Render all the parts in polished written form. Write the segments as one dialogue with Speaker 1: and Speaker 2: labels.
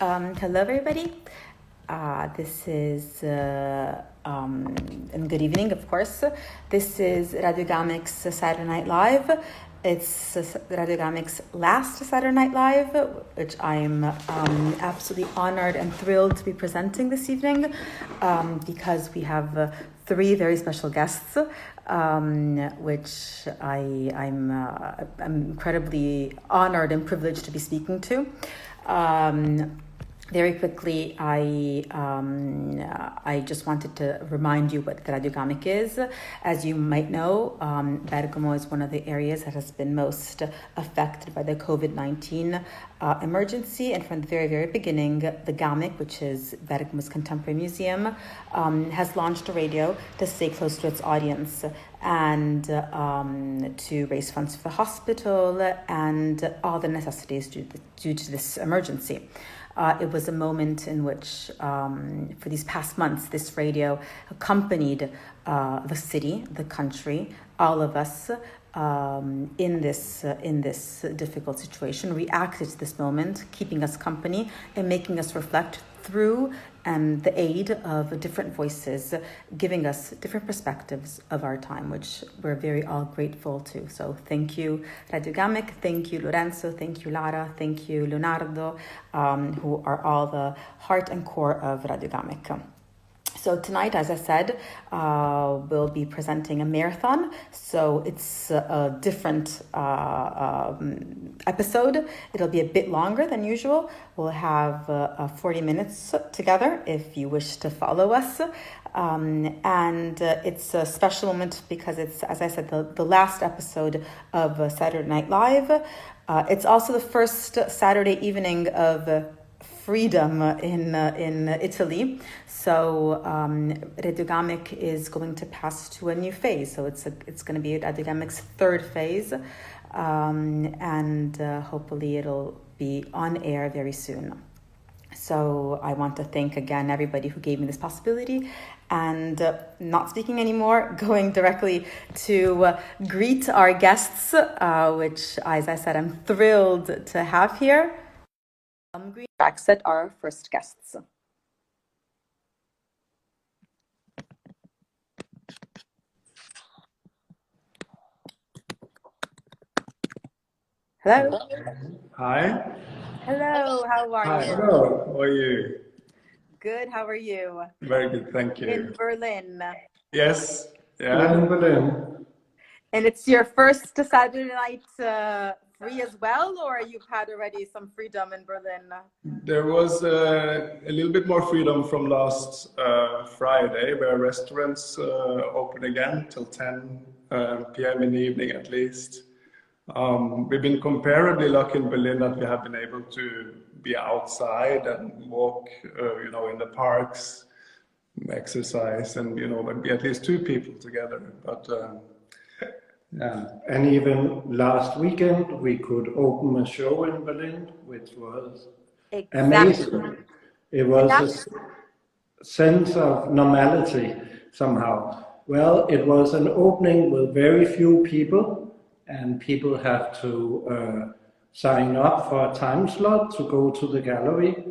Speaker 1: Hello, everybody. This is, and good evening, of course. This is Radio GAMeC's Saturday Night Live. It's Radio GAMeC's last Saturday Night Live, which I'm absolutely honored and thrilled to be presenting this evening, because we have three very special guests, which I'm incredibly honored and privileged to be speaking to. Very quickly, I just wanted to remind you what Radio GAMeC is. As you might know, Bergamo is one of the areas that has been most affected by the COVID-19 emergency. And from the very, very beginning, the GAMeC, which is Bergamo's Contemporary Museum, has launched a radio to stay close to its audience and to raise funds for the hospital and all the necessities due to this emergency. It was a moment in which, for these past months, this radio accompanied the city, the country, all of us in this difficult situation, reacted to this moment, keeping us company and making us reflect through the aid of different voices, giving us different perspectives of our time, which we're very all grateful to. So thank you, Radio GAMeC, thank you, Lorenzo, thank you, Lara, thank you, Leonardo, who are all the heart and core of Radio GAMeC. So tonight, as I said, we'll be presenting a marathon. So it's a different episode. It'll be a bit longer than usual. We'll have 40 minutes together if you wish to follow us. And it's a special moment because it's, as I said, the last episode of Saturday Night Live. It's also the first Saturday evening of freedom in Italy. So Radio GAMeC is going to pass to a new phase. So it's going to be Radio GAMeC's third phase, and hopefully it'll be on air very soon. So I want to thank again everybody who gave me this possibility, and not speaking anymore, going directly to greet our guests, which, as I said, I'm thrilled to have here. Elmgreen, Dragset, our first guests. Hello.
Speaker 2: Hi.
Speaker 1: Hello, how are
Speaker 2: Hi.
Speaker 1: you?
Speaker 2: Hello, how are you?
Speaker 1: Good, how are you?
Speaker 2: Very good, thank you.
Speaker 1: In Berlin.
Speaker 2: Yes, yeah, in Berlin.
Speaker 1: And it's your first Saturday night free as well, or you've had already some freedom in Berlin?
Speaker 2: There was a little bit more freedom from last Friday, where restaurants open again till 10 p.m. in the evening at least. We've been comparably lucky in Berlin that we have been able to be outside and walk, in the parks, exercise, and be at least two people together. But yeah.
Speaker 3: And even last weekend we could open a show in Berlin, which was amazing. It was a sense of normality somehow. Well, it was an opening with very few people, and people have to sign up for a time slot to go to the gallery,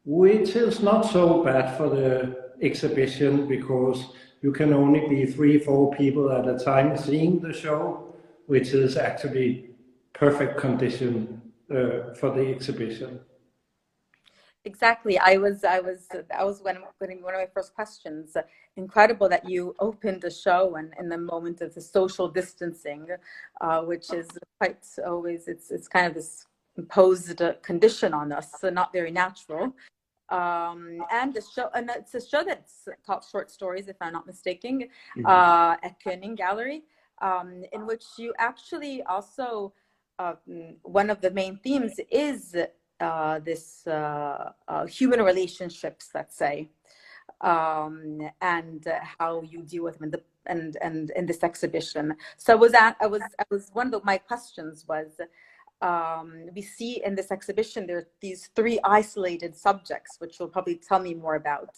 Speaker 3: which is not so bad for the exhibition because you can only be 3-4 people at a time seeing the show, which is actually perfect condition for the exhibition.
Speaker 1: Exactly. That was one of my first questions. Incredible that you opened the show and in the moment of the social distancing, which is quite always, it's kind of this imposed condition on us, so not very natural. And it's a show that's called Short Stories, if I'm not mistaken, at Koenig Gallery, in which you actually also, one of the main themes is this human relationships, let's say, and how you deal with them in this exhibition. So one of my questions was, we see in this exhibition there are these 3 isolated subjects, which you'll probably tell me more about,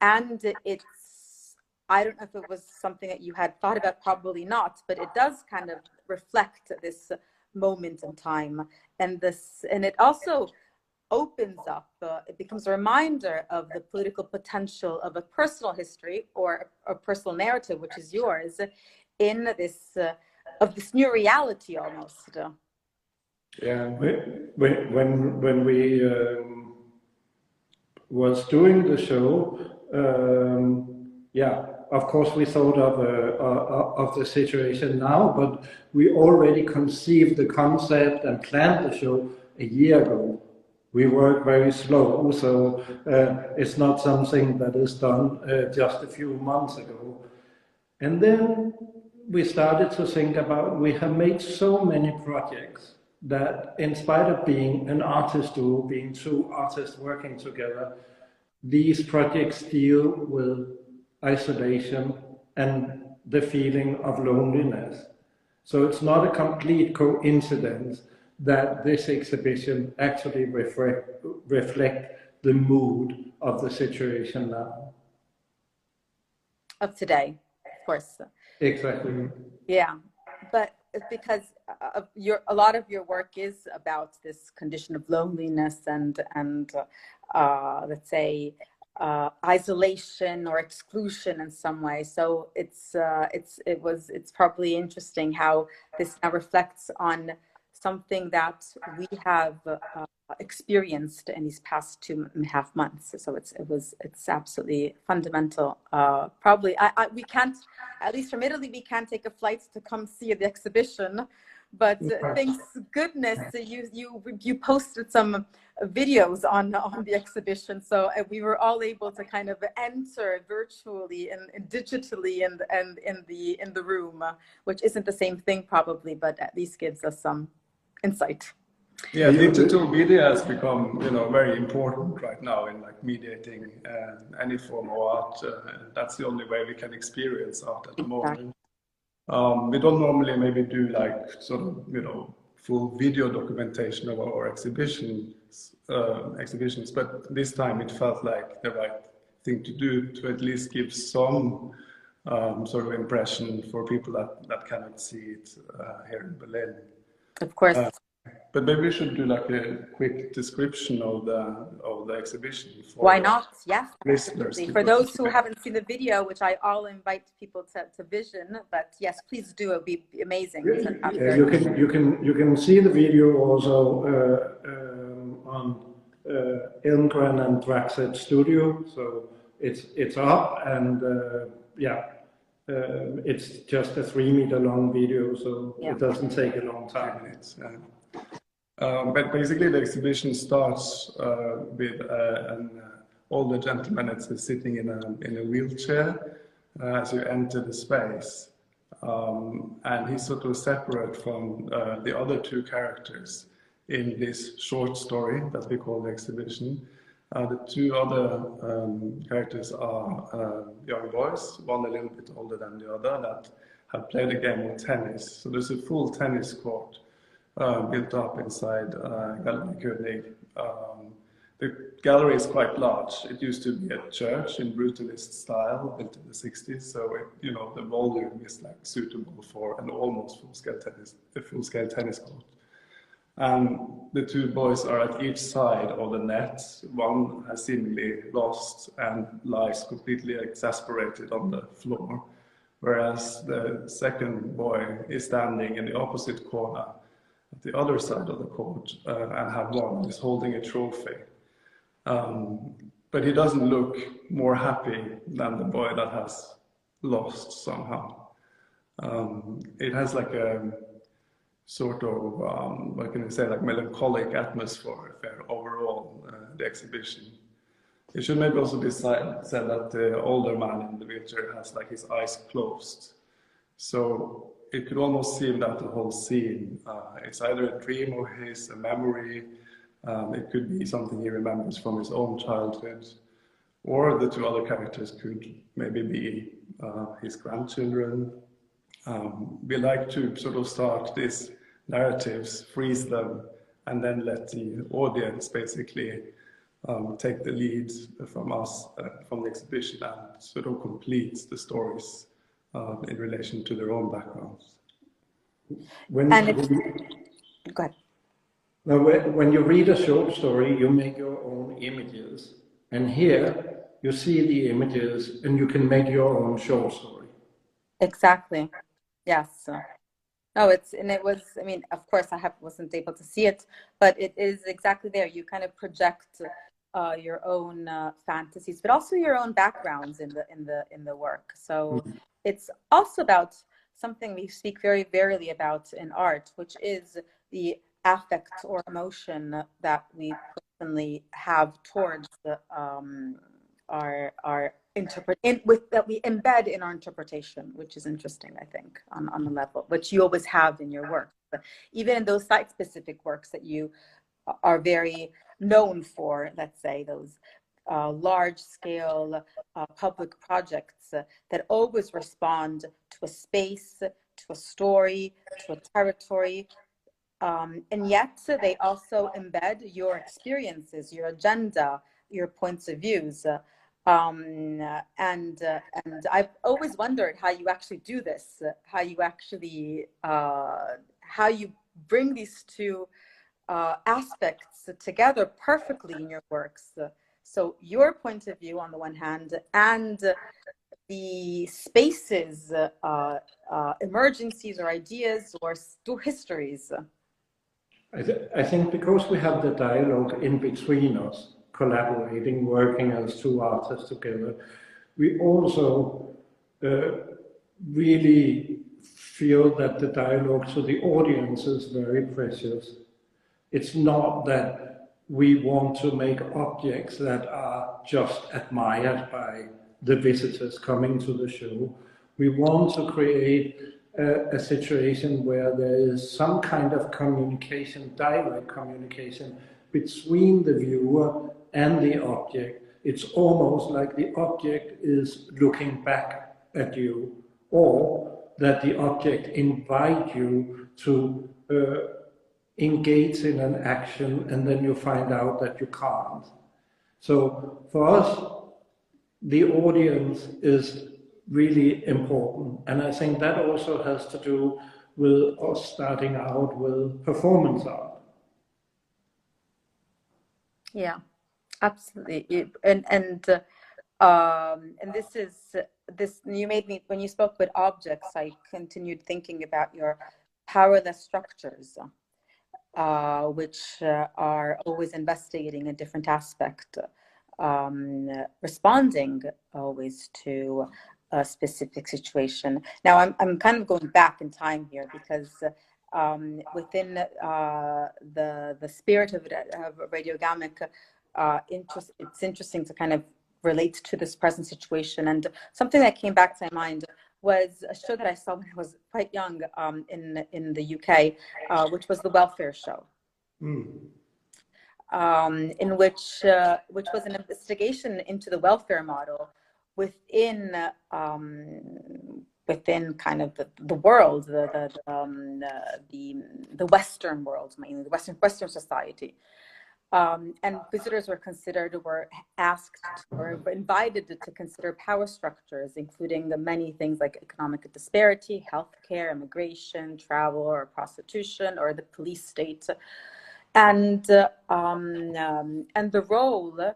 Speaker 1: and it's, I don't know if it was something that you had thought about, probably not, but it does kind of reflect this moment in time. And it also opens up, it becomes a reminder of the political potential of a personal history or a personal narrative, which is yours, in this of this new reality almost.
Speaker 3: Yeah, when we was doing the show, yeah, of course we thought of the situation now, but we already conceived the concept and planned the show a year ago. We work very slow, so it's not something that is done just a few months ago. And then we started to think about, we have made so many projects that in spite of being an artist duo, being two artists working together, these projects deal with isolation and the feeling of loneliness. So it's not a complete coincidence that this exhibition actually reflect the mood of the situation now.
Speaker 1: Of today, of course.
Speaker 3: Exactly.
Speaker 1: Yeah, but because a lot of your work is about this condition of loneliness and let's say isolation or exclusion in some way. So it's probably interesting how this now reflects on something that we have experienced in these past 2.5 months. So it's absolutely fundamental. Probably we can't, at least from Italy, we can't take a flight to come see the exhibition, but thanks goodness you posted some videos on the exhibition, so we were all able to kind of enter virtually and digitally and in the room, which isn't the same thing probably, but at least gives us some insight.
Speaker 2: Yeah, digital media has become, very important right now in like mediating any form of art. That's the only way we can experience art at the moment. We don't normally maybe do like sort of, full video documentation of our exhibitions, but this time it felt like the right thing to do to at least give some sort of impression for people that cannot see it here in Berlin.
Speaker 1: Of course.
Speaker 2: But maybe we should do like a quick description of the exhibition.
Speaker 1: Why not? Yes,
Speaker 2: listeners.
Speaker 1: For those who haven't seen the video, which I'll invite people to vision, but yes, please do. It would be amazing.
Speaker 3: Yeah, you can see the video also on Elmgreen and Dragset studio. So it's up, and it's just a 3-meter long video, so it doesn't take a long time.
Speaker 2: But basically the exhibition starts with an older gentleman that's sitting in a wheelchair as you enter the space. And he's sort of separate from the other two characters in this short story that we call the exhibition. The two other characters are young boys, one a little bit older than the other, that have played a game of tennis. So there's a full tennis court built up inside Galleria. The gallery is quite large. It used to be a church in brutalist style, built in the 60s. So the volume is like suitable for an almost full-scale tennis court. And the two boys are at each side of the net. One has seemingly lost and lies completely exasperated on the floor, whereas the second boy is standing in the opposite corner at the other side of the court and have won, is holding a trophy. But he doesn't look more happy than the boy that has lost somehow. It has like a sort of, what can I say, like melancholic atmosphere overall, the exhibition. It should maybe also be said that the older man in the wheelchair has like his eyes closed. So it could almost seem that the whole scene, it's either a dream of his, a memory, it could be something he remembers from his own childhood, or the two other characters could maybe be his grandchildren. We like to sort of start these narratives, freeze them, and then let the audience basically take the lead from us, from the exhibition, and sort of complete the stories in relation to their own backgrounds.
Speaker 1: Go ahead.
Speaker 3: Now, when you read a short story, you make your own images. And here, you see the images and you can make your own short story.
Speaker 1: Exactly. Yes. No, it was, I mean, of course wasn't able to see it, but it is exactly there. You kind of project your own fantasies, but also your own backgrounds in the work. So it's also about something we speak very rarely about in art, which is the affect or emotion that we personally have towards our that we embed in our interpretation, which is interesting, I think, on a level, which you always have in your work. But even in those site-specific works that you are very known for, let's say, those large-scale public projects that always respond to a space, to a story, to a territory, and yet they also embed your experiences, your agenda, your points of views. And I've always wondered how you actually do this, how you actually, how you bring these two aspects together perfectly in your works. So your point of view on the one hand, and the spaces, emergencies or ideas or histories.
Speaker 3: I think because we have the dialogue in between us, collaborating, working as two artists together, we also really feel that the dialogue to the audience is very precious. It's not that we want to make objects that are just admired by the visitors coming to the show. We want to create a situation where there is some kind of communication, direct communication between the viewer and the object. It's almost like the object is looking back at you, or that the object invites you to engage in an action, and then you find out that you can't. So for us, the audience is really important, and I think that also has to do with us starting out with performance art.
Speaker 1: Yeah, absolutely. And this you made me, when you spoke with objects, I continued thinking about your powerless structures, which are always investigating a different aspect, responding always to a specific situation. Now I'm kind of going back in time here, because within the spirit of Radio GAMeC, it's interesting to kind of relate to this present situation. And something that came back to my mind was a show that I saw when I was quite young in the UK, which was The Welfare Show. In which was an investigation into the welfare model within kind of the world, the Western world, mainly the Western society. And visitors were asked or invited to consider power structures, including the many things like economic disparity, healthcare, immigration, travel, or prostitution, or the police state, and the role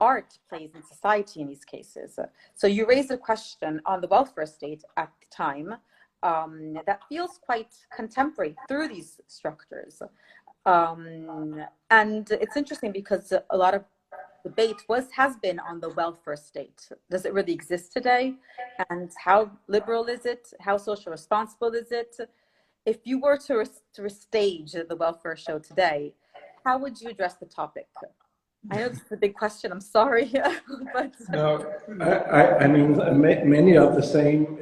Speaker 1: art plays in society in these cases. So you raised a question on the welfare state at the time that feels quite contemporary through these structures. And it's interesting because a lot of debate has been on the welfare state. Does it really exist today? And how liberal is it? How social responsible is it? If you were to restage the welfare show today, how would you address the topic? I know this is a big question, I'm sorry. But
Speaker 3: no, I mean, many of the same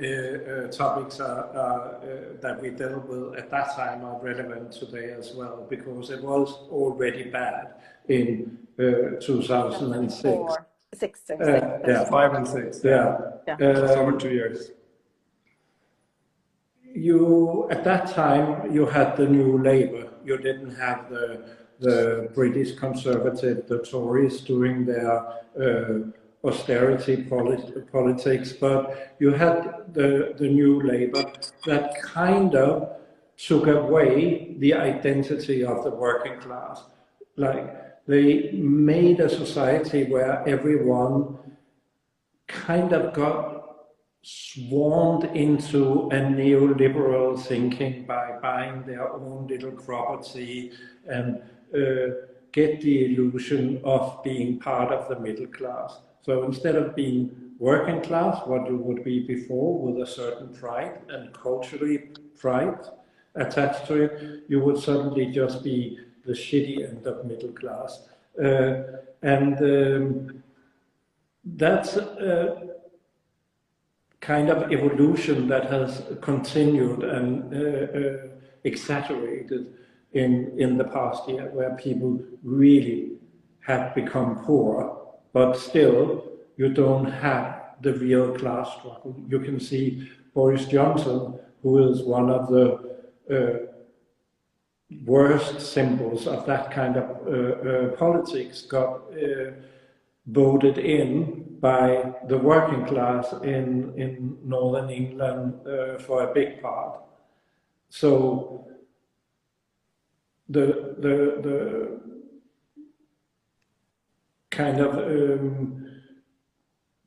Speaker 3: topics that we dealt with at that time are relevant today as well, because it was already bad in 2006.
Speaker 1: Six.
Speaker 3: Yeah.
Speaker 2: 5 and 6.
Speaker 3: Yeah.
Speaker 2: Just over 2 years.
Speaker 3: At that time, you had the New Labour. You didn't have the British Conservative, the Tories, doing their austerity politics, but you had the New Labour that kind of took away the identity of the working class. Like, they made a society where everyone kind of got swarmed into a neoliberal thinking by buying their own little property and get the illusion of being part of the middle class. So instead of being working class, what you would be before, with a certain pride and culturally pride attached to it, you would suddenly just be the shitty end of middle class. That's kind of evolution that has continued and exaggerated in the past year, where people really have become poor, but still you don't have the real class struggle. You can see Boris Johnson, who is one of the worst symbols of that kind of politics, got voted in by the working class in northern England for a big part. So the kind of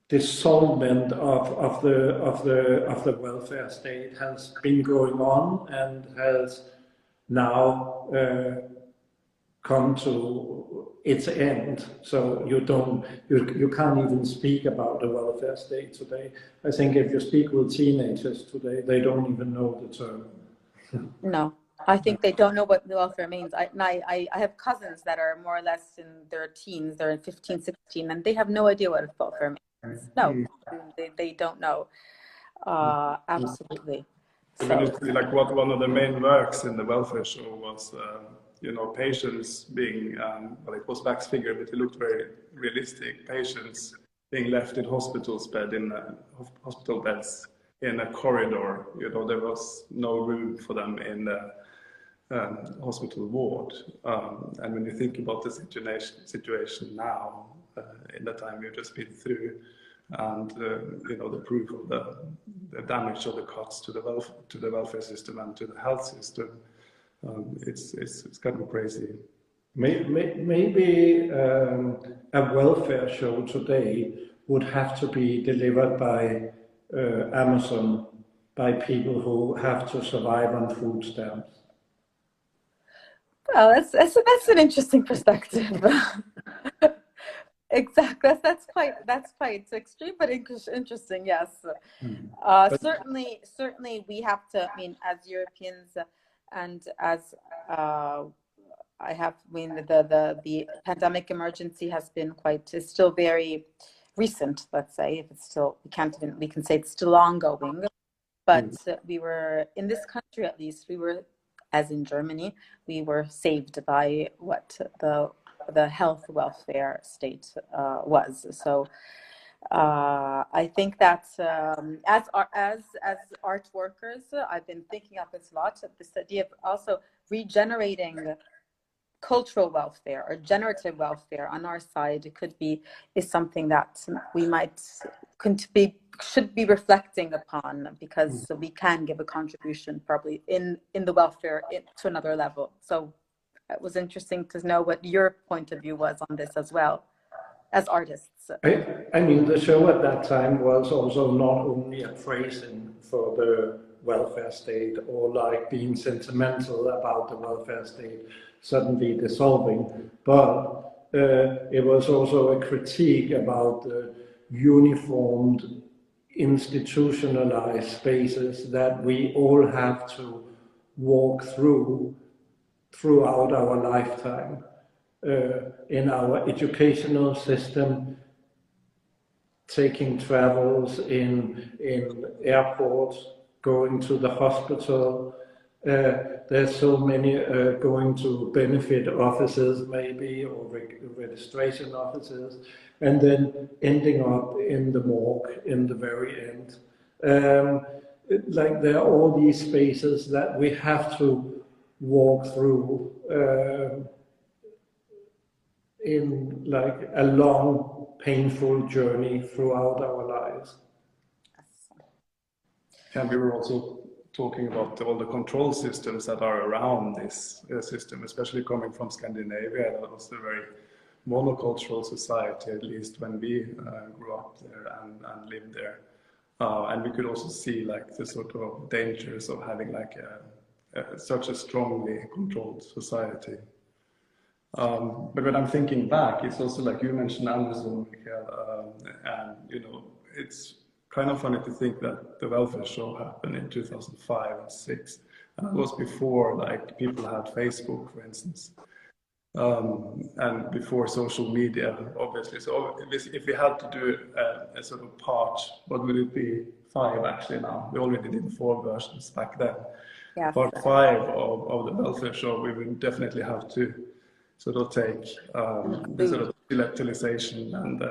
Speaker 3: dissolvement of the welfare state has been going on and has now come to its end. So you can't even speak about the welfare state today. I think if you speak with teenagers today, they don't even know the term.
Speaker 1: No, I think they don't know what the welfare means. I have cousins that are more or less in their teens, they're in 15, 16, and they have no idea what welfare means. No, they don't know. Absolutely.
Speaker 2: So. Like what one of the main works in the welfare show was, patients being, it was wax figure, but it looked very realistic. Patients being left in hospital beds in a corridor. There was no room for them in the hospital ward. And when you think about the situation now, in the time we've just been through, and the proof of the damage of the cuts to the welfare system and to the health system, it's kind of crazy.
Speaker 3: Maybe a welfare show today would have to be delivered by Amazon, by people who have to survive on food stamps.
Speaker 1: Well, that's an interesting perspective. Exactly. That's quite extreme, but interesting. Yes. Certainly, we have to. I mean, as Europeans, and as the pandemic emergency has been is still very recent. Let's say, if it's still, we can say it's still ongoing. But we were in this country, at least, as in Germany, we were saved by what the health welfare state was. So I think that as art workers, I've been thinking of this a lot. This idea of also regenerating cultural welfare or generative welfare on our side is something that we should be reflecting upon, because we can give a contribution probably in the welfare to another level. So it was interesting to know what your point of view was on this as well, as artists.
Speaker 3: I mean, the show at that time was also not only a praising for the welfare state, or like being sentimental about the welfare state suddenly dissolving, but it was also a critique about the uniformed, institutionalized spaces that we all have to walk throughout our lifetime, in our educational system, taking travels in airports, going to the hospital. There's so many going to benefit offices maybe, or registration offices, and then ending up in the morgue in the very end. Like, there are all these spaces that we have to walk through in like a long, painful journey throughout our lives.
Speaker 2: And we were also talking about all the control systems that are around this system, especially coming from Scandinavia. That was a very monocultural society, at least when we grew up there and lived there. And we could also see like the sort of dangers of having like such a strongly controlled society. But when I'm thinking back, it's also like you mentioned Amazon, Mikael, and you know, it's kind of funny to think that the welfare show happened in 2005 and 2006, and it was before like people had Facebook, for instance, and before social media, obviously. So if we had to do a sort of part, what would it be? 5 actually now. We already did 4 versions back then.
Speaker 1: Yeah.
Speaker 2: Part 5 of the welfare show, we would definitely have to sort of take the sort of digitalization and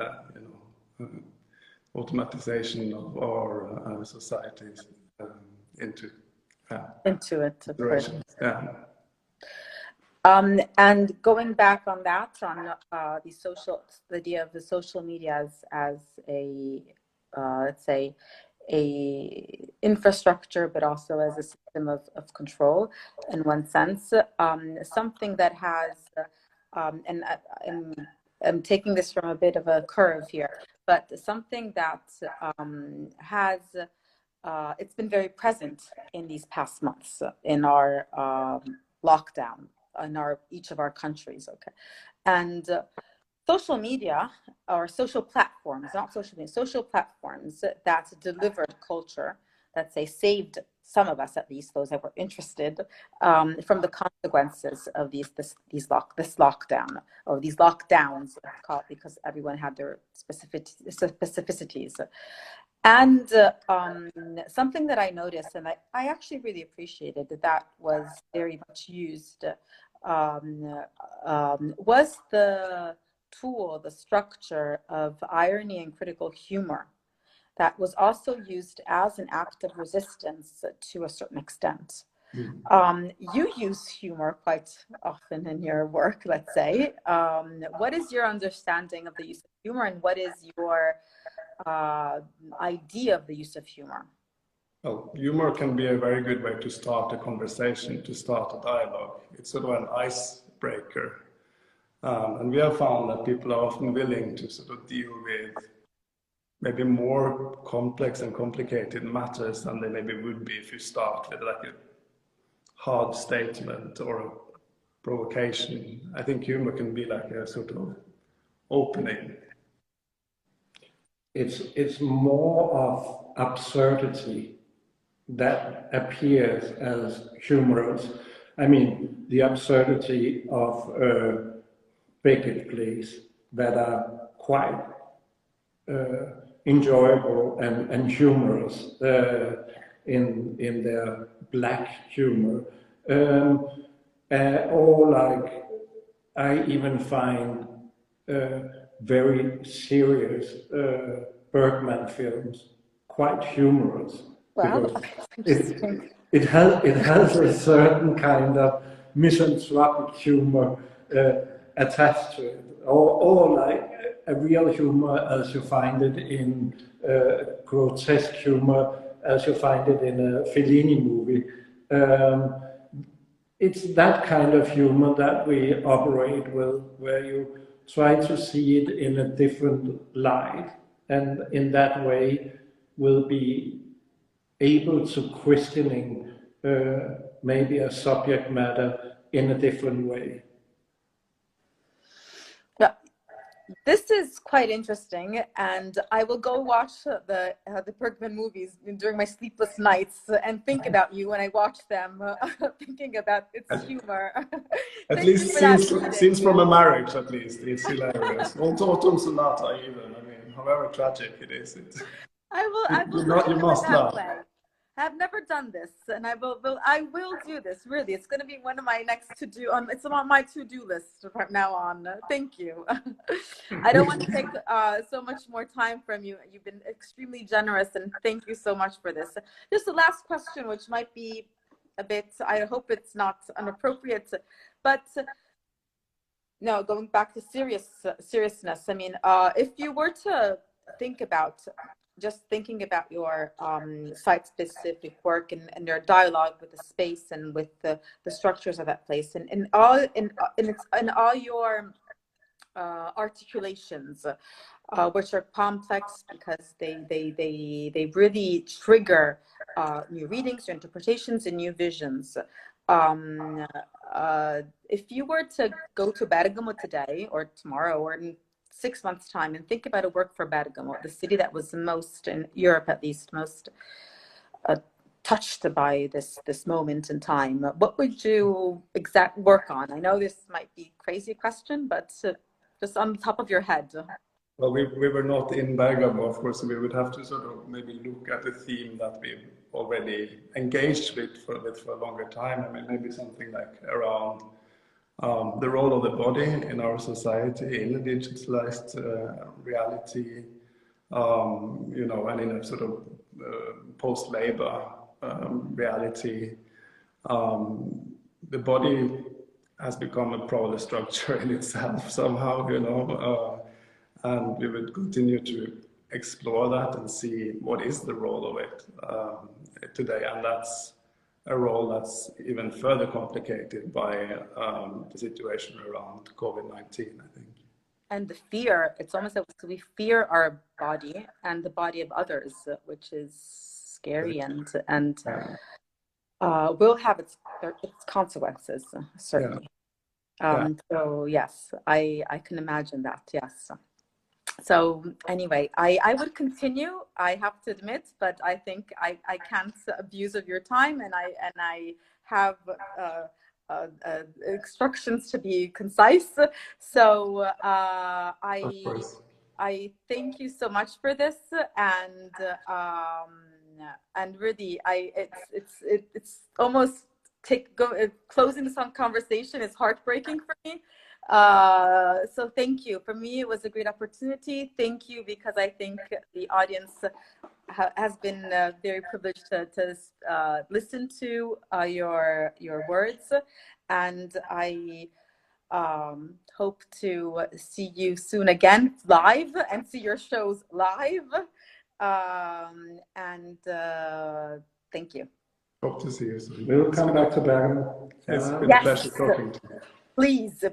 Speaker 2: automatization of our societies into
Speaker 1: it, of course.
Speaker 2: Yeah.
Speaker 1: And going back on that, on the idea of the social media as a let's say a infrastructure, but also as a system of control in one sense, something that has and I'm taking this from a bit of a curve here, but something that has it's been very present in these past months in our lockdown in each of our countries, okay, and social media or social platforms, not social media, social platforms that delivered culture, that say saved some of us, at least those that were interested, from the consequences of this lockdown, or these lockdowns, because everyone had their specificities. And something that I noticed, and I actually really appreciated that was very much used, was the tool, the structure of irony and critical humor that was also used as an act of resistance to a certain extent. You use humor quite often in your work, let's say. What is your understanding of the use of humor, and what is your idea of the use of humor?
Speaker 2: Well, humor can be a very good way to start a conversation, to start a dialogue. It's sort of an icebreaker. And we have found that people are often willing to sort of deal with maybe more complex and complicated matters than they maybe would be if you start with like a hard statement or a provocation. I think humor can be like a sort of opening.
Speaker 3: It's more of absurdity that appears as humorous. I mean, the absurdity of Beckett plays that are quite enjoyable and humorous in their black humor. Or like, I even find very serious Bergman films quite humorous.
Speaker 1: Well,
Speaker 3: it has a certain kind of misanthropic humor attached to it, or like a real humor as you find it in grotesque humor as you find it in a Fellini movie. It's that kind of humor that we operate with, where you try to see it in a different light, and in that way will be able to questioning maybe a subject matter in a different way.
Speaker 1: Yeah, this is quite interesting, and I will go watch the Bergman movies during my sleepless nights and think about you when I watch them, thinking about its humor.
Speaker 2: At least scenes from a marriage, at least. It's hilarious. Autumn Sonata even, I mean, however tragic it is. You must laugh.
Speaker 1: I have never done this, and I will do this. Really, it's going to be one of my next to-do. It's on my to-do list from now on. Thank you. I don't want to take so much more time from you. You've been extremely generous, and thank you so much for this. Just the last question, which might be a bit, I hope it's not inappropriate, but no, going back to seriousness. I mean, if you were to think about just thinking about your site-specific work and your dialogue with the space and with the structures of that place, and in all your articulations, which are complex because they really trigger new readings, new interpretations, and new visions. If you were to go to Bergamo today or tomorrow or in 6 months' time and think about a work for Bergamo, the city that was most, in Europe at least, most touched by this moment in time, what would you work on? I know this might be a crazy question, but just on the top of your head.
Speaker 2: Well, we were not in Bergamo, of course, so we would have to sort of maybe look at a theme that we've already engaged with for a longer time. I mean, maybe something like around the role of the body in our society, in the digitalized reality, you know, and in a sort of post-labor reality. The body has become a power structure in itself somehow, you know, and we would continue to explore that and see what is the role of it today, and that's a role that's even further complicated by the situation around COVID-19, I think. And
Speaker 1: the fear, it's almost like we fear our body and the body of others, which is scary and will have its consequences, certainly. Yeah. So yes, I can imagine that, yes. So anyway, I would continue, I have to admit, but I think I can't abuse of your time, and I have instructions to be concise. So I thank you so much for this, and really it's almost closing this conversation is heartbreaking for me. So thank you. For me, it was a great opportunity. Thank you, because I think the audience has been very privileged to listen to your words, and I hope to see you soon again live and see your shows live. Thank you.
Speaker 2: Hope to see you soon.
Speaker 3: We'll come back to Bergamo.
Speaker 2: It's been a pleasure talking to you.
Speaker 1: Please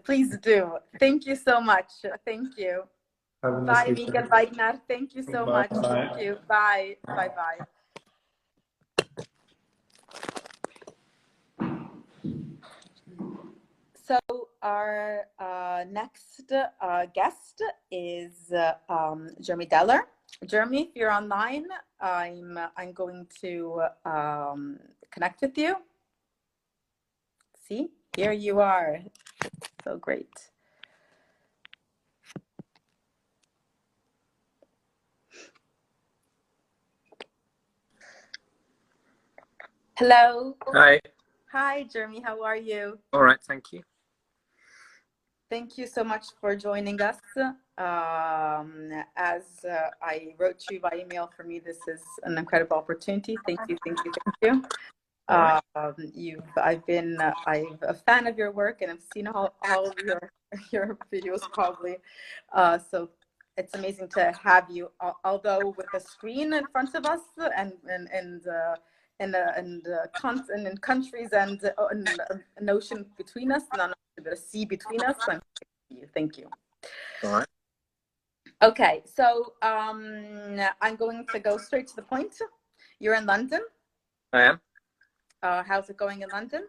Speaker 1: do. Thank you so much. Thank you. Bye, Miguel, Ragnar. Thank you so much. Thank you. Bye. Bye. So our next guest is Jeremy Deller. Jeremy, if you're online, I'm going to connect with you. See, here you are. So great. Hello. Hi, Jeremy. How are you?
Speaker 4: All right, thank you.
Speaker 1: Thank you so much for joining us. As I wrote you by email, for me, this is an incredible opportunity. Thank you. I've been a fan of your work, and I've seen all of your videos probably. So it's amazing to have you, although with a screen in front of us and countries and an ocean between us, not a sea between us. Thank you.
Speaker 4: All right.
Speaker 1: Okay, so I'm going to go straight to the point. You're in London.
Speaker 4: I am.
Speaker 1: How's it going in London?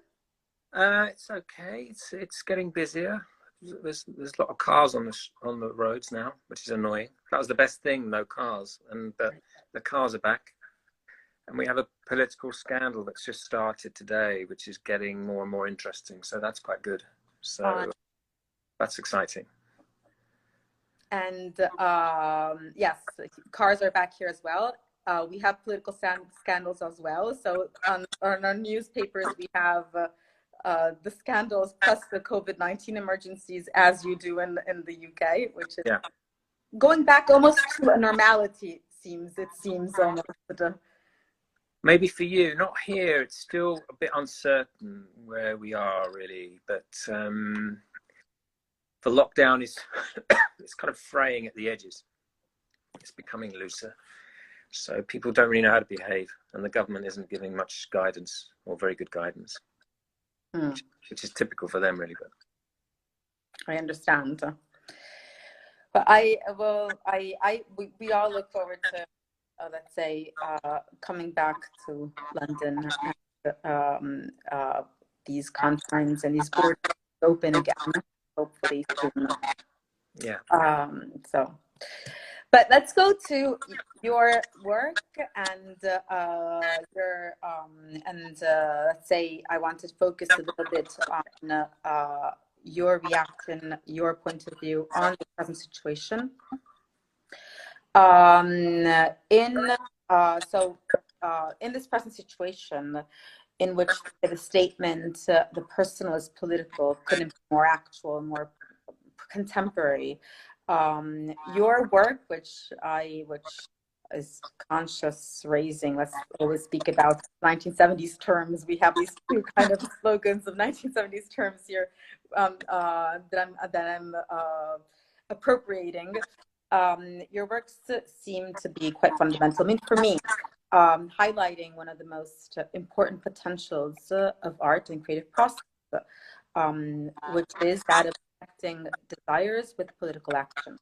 Speaker 4: It's okay. It's getting busier. There's a lot of cars on the roads now, which is annoying. That was the best thing, no cars, and the cars are back. And we have a political scandal that's just started today, which is getting more and more interesting. So that's quite good. So that's exciting.
Speaker 1: And yes, cars are back here as well. We have political scandals as well. So on our newspapers, we have the scandals plus the COVID-19 emergencies, as you do in the UK, which is going back almost to a normality. It seems almost.
Speaker 4: Maybe for you, not here. It's still a bit uncertain where we are, really. But the lockdown is it's kind of fraying at the edges. It's becoming looser. So people don't really know how to behave, and the government isn't giving much guidance or very good guidance, which is typical for them, really. But
Speaker 1: I understand. But we all look forward to, let's say, coming back to London and these confines and these borders open again, hopefully soon.
Speaker 4: Yeah.
Speaker 1: But let's go to your work and let's say I want to focus a little bit on your reaction, your point of view on the present situation. In this present situation, in which the statement, the personal is political, couldn't be more actual, more contemporary. Your work, which is conscious raising, let's always speak about 1970s terms. We have these two kind of slogans of 1970s terms here that I'm appropriating. Your works seem to be quite fundamental. I mean, for me, highlighting one of the most important potentials of art and creative process, which is that of connecting desires with political action.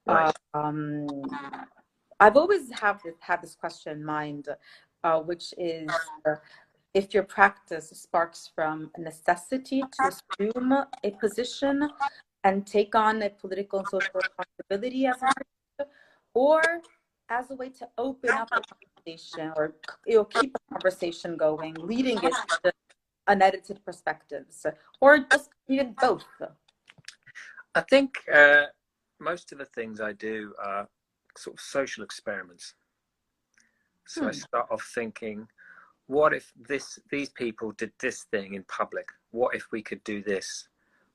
Speaker 4: Right.
Speaker 1: I've always had this question in mind, which is if your practice sparks from a necessity to assume a position and take on a political and social responsibility as an artist, or as a way to open up a conversation or keep a conversation going, leading it to unedited perspectives, or just even both?
Speaker 4: I think most of the things I do are sort of social experiments. So I start off thinking, what if these people did this thing in public? What if we could do this?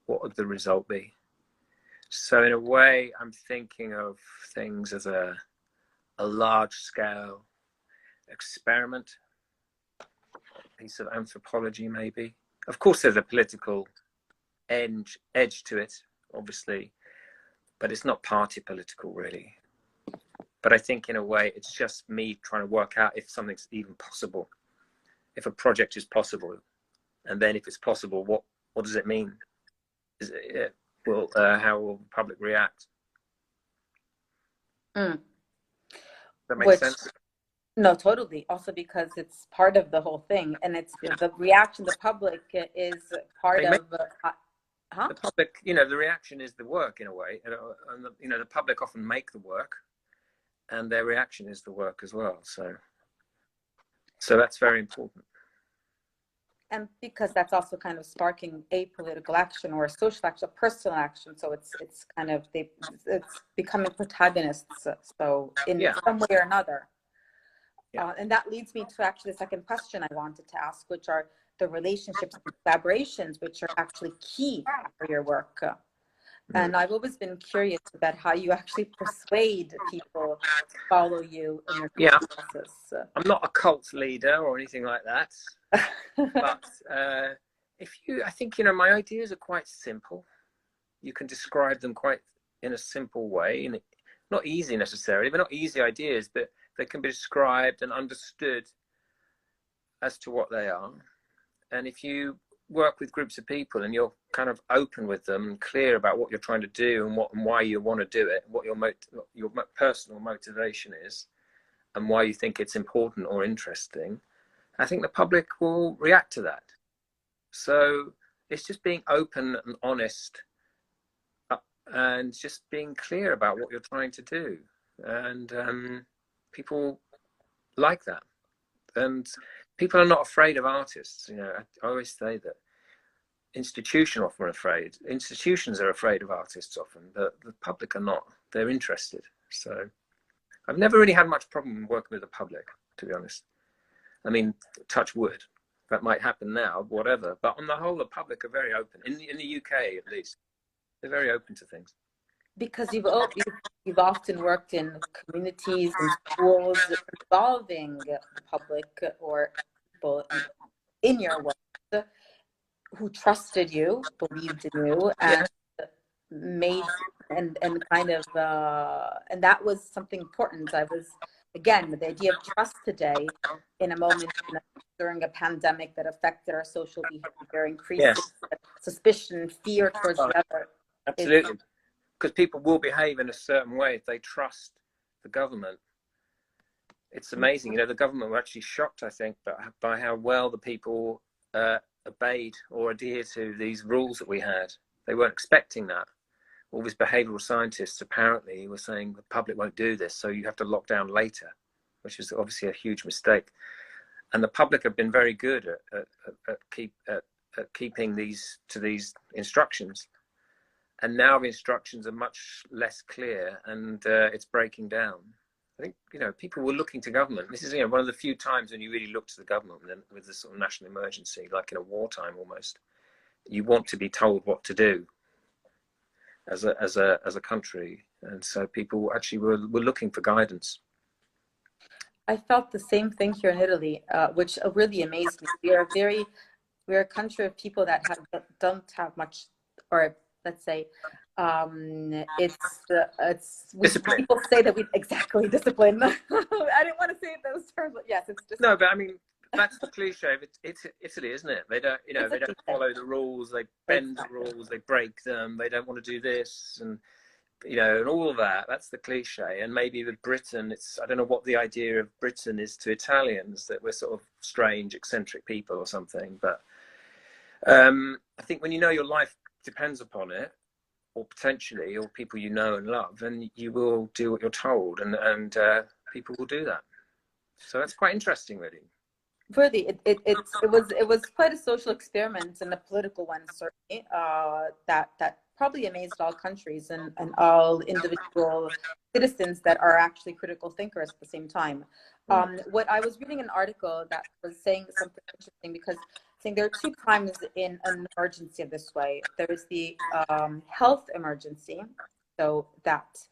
Speaker 4: What would the result be? So in a way, I'm thinking of things as a large-scale experiment, piece of anthropology maybe. Of course, there's a political edge to it, obviously, but it's not party political, really. But I think in a way, it's just me trying to work out if something's even possible, if a project is possible, and then if it's possible, what does it mean? How will the public react? Does that make sense?
Speaker 1: No, totally. Also because it's part of the whole thing, and it's the reaction. The public is part of.
Speaker 4: The public, the reaction is the work in a way, and the public often make the work, and their reaction is the work as well. So that's very important.
Speaker 1: And because that's also kind of sparking a political action or a social action, a personal action. So it's kind of it's becoming protagonists. So in some way or another. And that leads me to actually the second question I wanted to ask, which are the relationships and collaborations, which are actually key for your work. And I've always been curious about how you actually persuade people to follow you in your process.
Speaker 4: I'm not a cult leader or anything like that, but I think my ideas are quite simple. You can describe them quite in a simple way, and not easy necessarily. They're not easy ideas, but they can be described and understood as to what they are. And if you work with groups of people and you're kind of open with them and clear about what you're trying to do and why you want to do it, what your personal motivation is, and why you think it's important or interesting, I think the public will react to that. So it's just being open and honest, and just being clear about what you're trying to do, and people like that. And people are not afraid of artists. I always say that institutions are afraid of artists often. The public are not. They're interested. So I've never really had much problem working with the public, to be honest. I mean, touch wood, that might happen now, whatever. But on the whole, the public are very open. In the UK, at least, they're very open to things.
Speaker 1: Because you've often worked in communities and schools involving the public or people in your work who trusted you, believed in you, and made and kind of and that was something important. I was again, the idea of trust today in a moment during a pandemic that affected our social behavior, increasing suspicion, fear towards the other.
Speaker 4: Absolutely. Because people will behave in a certain way if they trust the government. It's amazing. You know, the government were actually shocked, I think, by how well the people obeyed or adhered to these rules that we had. They weren't expecting that. All these behavioral scientists apparently were saying the public won't do this, so you have to lock down later, which is obviously a huge mistake. And the public have been very good at keeping these instructions. And now the instructions are much less clear, and it's breaking down. I think, you know, people were looking to government. This is, you know, one of the few times when you really look to the government with this sort of national emergency, like in a wartime almost. You want to be told what to do as a country, and so people actually were looking for guidance.
Speaker 1: I felt the same thing here in Italy, which really amazed me. We're a country of people that don't have much, or let's say, it's people say that we exactly discipline. I didn't want to say those terms, but yes, it's just
Speaker 4: no. But I mean, that's the cliche. It's Italy, isn't it? They don't, you know, they don't follow the rules. They bend the rules. They break them. They don't want to do this, and you know, and all of that. That's the cliche. And maybe with Britain, I don't know what the idea of Britain is to Italians, that we're sort of strange, eccentric people or something. But I think when you know your life depends upon it, or potentially, or people you know and love, and you will do what you're told, and people will do that. So that's quite interesting, really.
Speaker 1: Really, it was quite a social experiment, and a political one, certainly, that probably amazed all countries and all individual citizens that are actually critical thinkers at the same time. What I was reading an article that was saying something interesting, because I think there are two times in an emergency of this way. There's the health emergency, so that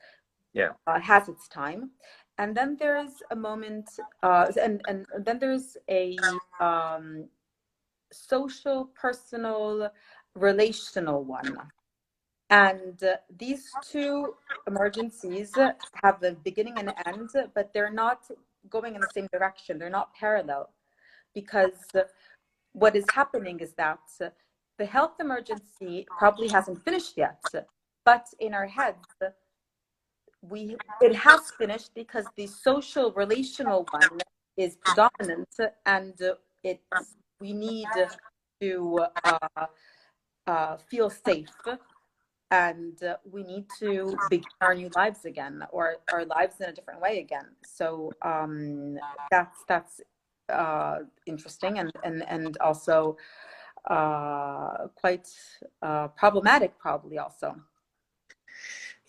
Speaker 1: has its time. And then there's a moment, and then there's a social, personal, relational one. And these two emergencies have a beginning and an end, but they're not going in the same direction. They're not parallel, because what is happening is that the health emergency probably hasn't finished yet, but in our heads, it has finished, because the social relational one is predominant, and we need to feel safe, and we need to begin our new lives again, or our lives in a different way again. So that's interesting, and also quite problematic, probably also.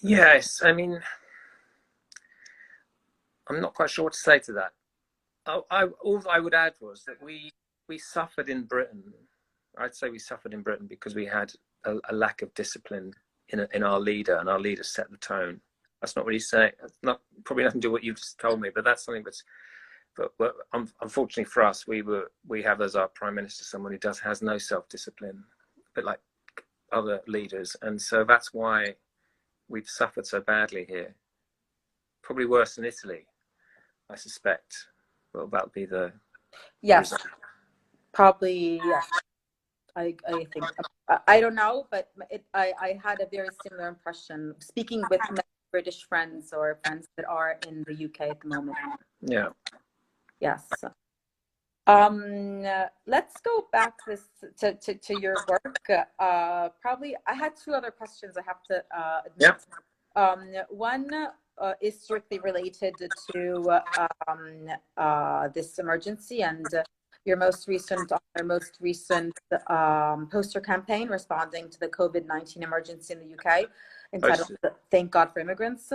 Speaker 4: Yes, I mean, I'm not quite sure what to say to that. All I would add was that we suffered in Britain. I'd say we suffered in Britain because we had a lack of discipline in our leader, and our leader set the tone. That's not what you say. It's not probably nothing to do with what you just told me, but that's something that's. But unfortunately for us, we have as our prime minister someone who has no self-discipline, a bit like other leaders, and so that's why we've suffered so badly here. Probably worse than Italy, I suspect. Well, that'll be the result.
Speaker 1: Probably, yes. I think, I don't know, but I had a very similar impression speaking with many British friends or friends that are in the UK at the moment.
Speaker 4: Yeah.
Speaker 1: Yes. Let's go back to your work. Probably, I had two other questions I have to admit.
Speaker 4: Yeah.
Speaker 1: One is strictly related to this emergency and your most recent poster campaign responding to the COVID-19 emergency in the UK, entitled "Thank God for Immigrants."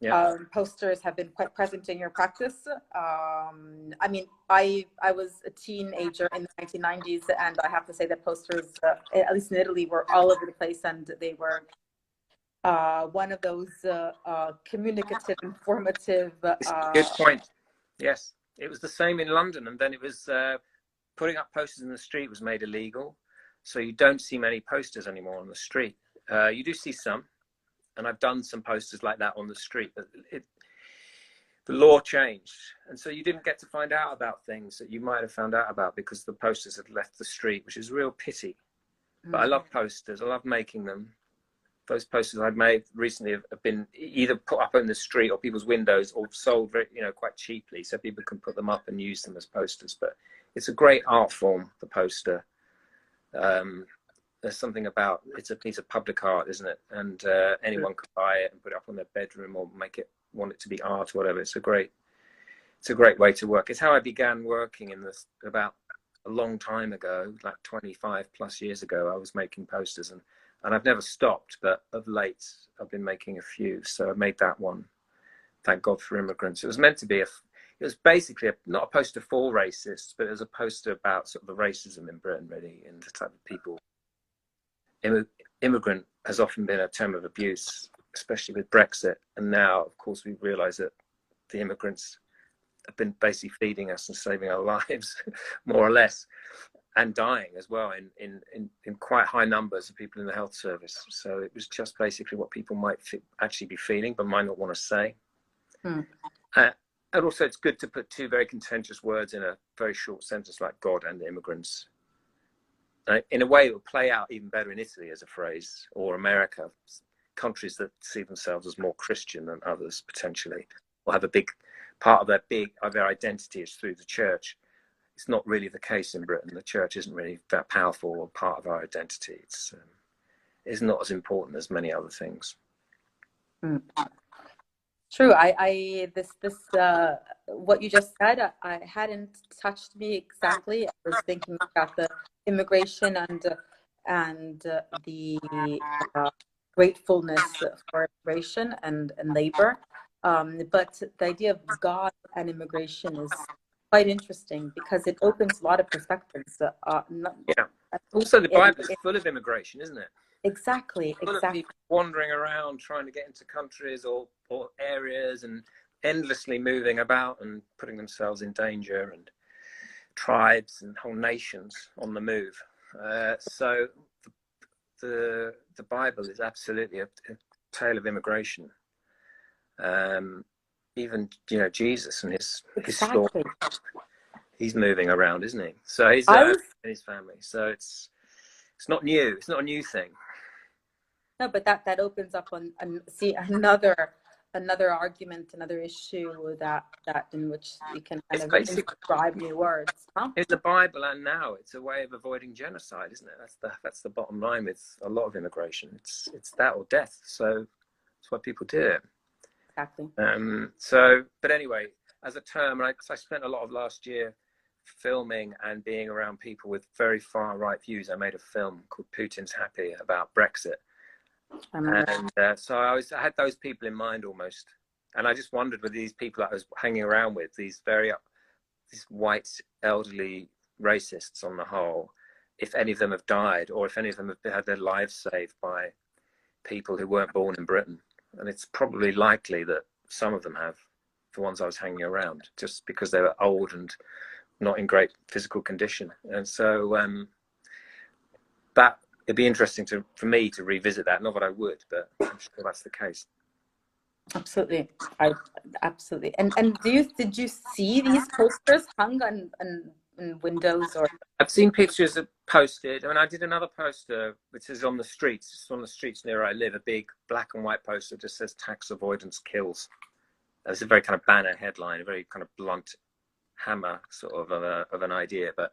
Speaker 4: Yeah.
Speaker 1: Posters have been quite present in your practice. I mean, I was a teenager in the 1990s, and I have to say that posters, at least in Italy, were all over the place, and they were one of those communicative, informative.
Speaker 4: Good point. Yes, it was the same in London, and then it was putting up posters in the street was made illegal, so you don't see many posters anymore on the street. You do see some, and I've done some posters like that on the street, but the law changed, and so you didn't get to find out about things that you might have found out about because the posters had left the street, which is a real pity. But I love posters. I love making them. Those posters I've made recently have been either put up on the street or people's windows, or sold very, quite cheaply, so people can put them up and use them as posters. But it's a great art form, the poster. There's something about it's a piece of public art, isn't it? And anyone can buy it and put it up on their bedroom or want it to be art or whatever. It's a great way to work. It's how I began working in this about a long time ago, like 25 plus years ago. I was making posters, and I've never stopped, but of late I've been making a few. So I made that one, Thank God for Immigrants. It was meant to be it was basically not a poster for racists, but it was a poster about sort of the racism in Britain, really, and the type of people. Immigrant has often been a term of abuse, especially with Brexit. And now, of course, we realise that the immigrants have been basically feeding us and saving our lives, more or less, and dying as well in quite high numbers of people in the health service. So it was just basically what people might actually be feeling, but might not want to say. And also, it's good to put two very contentious words in a very short sentence, like God and the immigrants. In a way, it will play out even better in Italy as a phrase, or America, countries that see themselves as more Christian than others, potentially, or have a big part of their identity is through the church. It's not really the case in Britain. The church isn't really that powerful or part of our identity. It's not as important as many other things.
Speaker 1: True. What you just said, I hadn't touched me exactly. I was thinking about the immigration and the gratefulness for immigration and labor. But the idea of God and immigration is quite interesting because it opens a lot of perspectives.
Speaker 4: Also, the Bible is full of immigration, isn't it?
Speaker 1: Exactly.
Speaker 4: Full of people wandering around trying to get into countries or areas and endlessly moving about and putting themselves in danger, and tribes and whole nations on the move. So the Bible is absolutely a tale of immigration. Even Jesus and his story, he's moving around, isn't he? So he's and his family. So it's not new. It's not a new thing.
Speaker 1: No, but that opens up on another argument, another issue that in which we can kind of describe new words.
Speaker 4: In the Bible and now, it's a way of avoiding genocide, isn't it? That's the bottom line with a lot of immigration. It's that or death. So that's why people do it.
Speaker 1: Exactly.
Speaker 4: But anyway, as a term, I spent a lot of last year filming and being around people with very far right views. I made a film called Putin's Happy about Brexit. And so I had those people in mind almost. And I just wondered with these people that I was hanging around with, these white, elderly racists on the whole, if any of them have died or if any of them have had their lives saved by people who weren't born in Britain. And it's probably likely that some of them have, the ones I was hanging around, just because they were old and not in great physical condition. And so it'd be interesting for me to revisit that. Not that I would, but I'm sure that's the case.
Speaker 1: Absolutely. Absolutely. And did you see these posters hung on windows? Or
Speaker 4: I've seen pictures posted. I mean, I did another poster which is on the streets. It's on the streets near where I live. A big black and white poster just says "Tax avoidance kills." It's a very kind of banner headline, a very kind of blunt hammer sort of an idea. But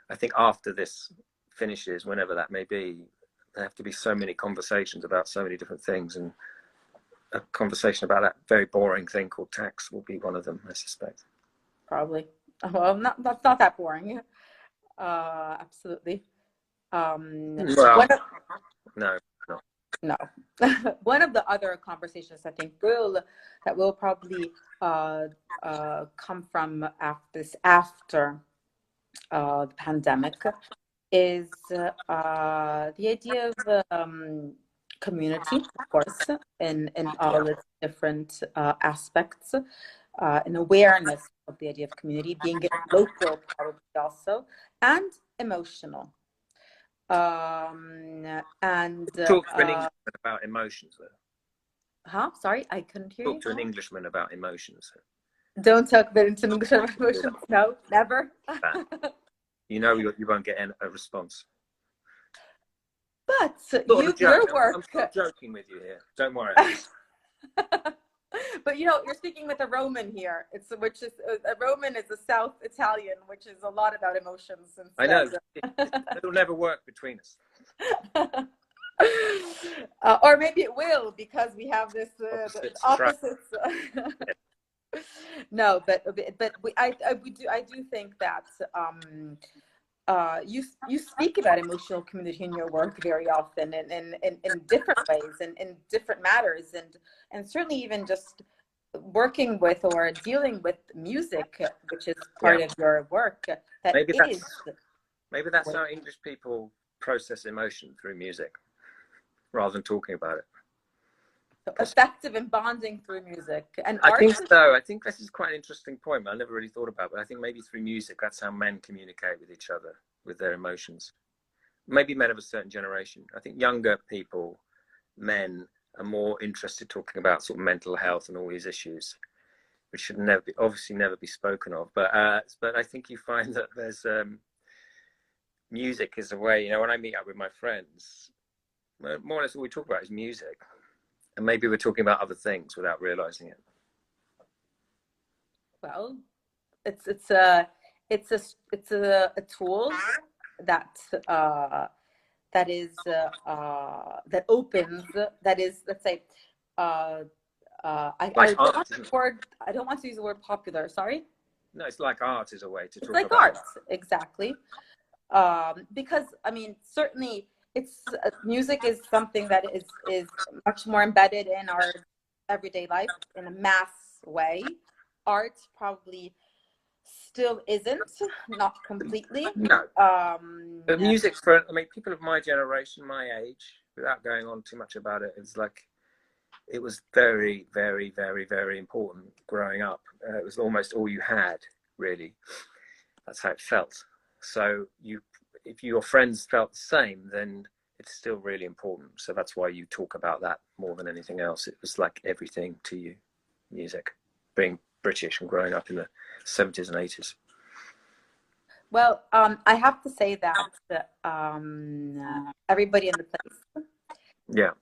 Speaker 4: I think after this finishes, whenever that may be, there have to be so many conversations about so many different things, and a conversation about that very boring thing called tax will be one of them, I suspect.
Speaker 1: Probably. Well, that's not that boring. Absolutely.
Speaker 4: No.
Speaker 1: One of the other conversations I think that will probably come from after the pandemic is the idea of community, of course, in all its different aspects, an awareness of the idea of community, being local probably also, and emotional.
Speaker 4: Talk about emotions, though.
Speaker 1: Sorry, I couldn't hear you.
Speaker 4: Talk to an Englishman about emotions.
Speaker 1: Don't talk about English about emotions. No, never.
Speaker 4: You know you won't get a response.
Speaker 1: But your work.
Speaker 4: I'm joking with you here. Don't worry.
Speaker 1: But you're speaking with a Roman here. Which is a Roman is a South Italian, which is a lot about emotions.
Speaker 4: I know. It'll never work between us.
Speaker 1: Or maybe it will, because we have this opposites. No, but I do think that you speak about emotional community in your work very often, in different ways and in different matters, and certainly even just working with or dealing with music, which is part of your work.
Speaker 4: Maybe that's how English people process emotion, through music, rather than talking about it.
Speaker 1: So effective in bonding through music and
Speaker 4: I
Speaker 1: art.
Speaker 4: think so. I think this is quite an interesting point. I never really thought about it, but I think maybe through music, that's how men communicate with each other, with their emotions. Maybe men of a certain generation. I think younger people, men, are more interested talking about sort of mental health and all these issues, which should obviously never be spoken of. But I think you find that there's music is a way. When I meet up with my friends, more or less all we talk about is music. And maybe we're talking about other things without realizing it.
Speaker 1: Well, it's a tool that opens, that is, let's say, I don't want to use the word popular. Sorry.
Speaker 4: No, it's like art is a way to talk about.
Speaker 1: It's like art, exactly. Because certainly. Music is something that is much more embedded in our everyday life in a mass way. Art probably still isn't, not completely.
Speaker 4: No. But music for people of my generation, my age, without going on too much about it, it was very, very, very, very important growing up. It was almost all you had, really. That's how it felt. So if your friends felt the same, then it's still really important. So that's why you talk about that more than anything else. It was like everything to you, music, being British and growing up in the 70s and 80s.
Speaker 1: Well, I have to say that everybody in the place.
Speaker 4: Yeah.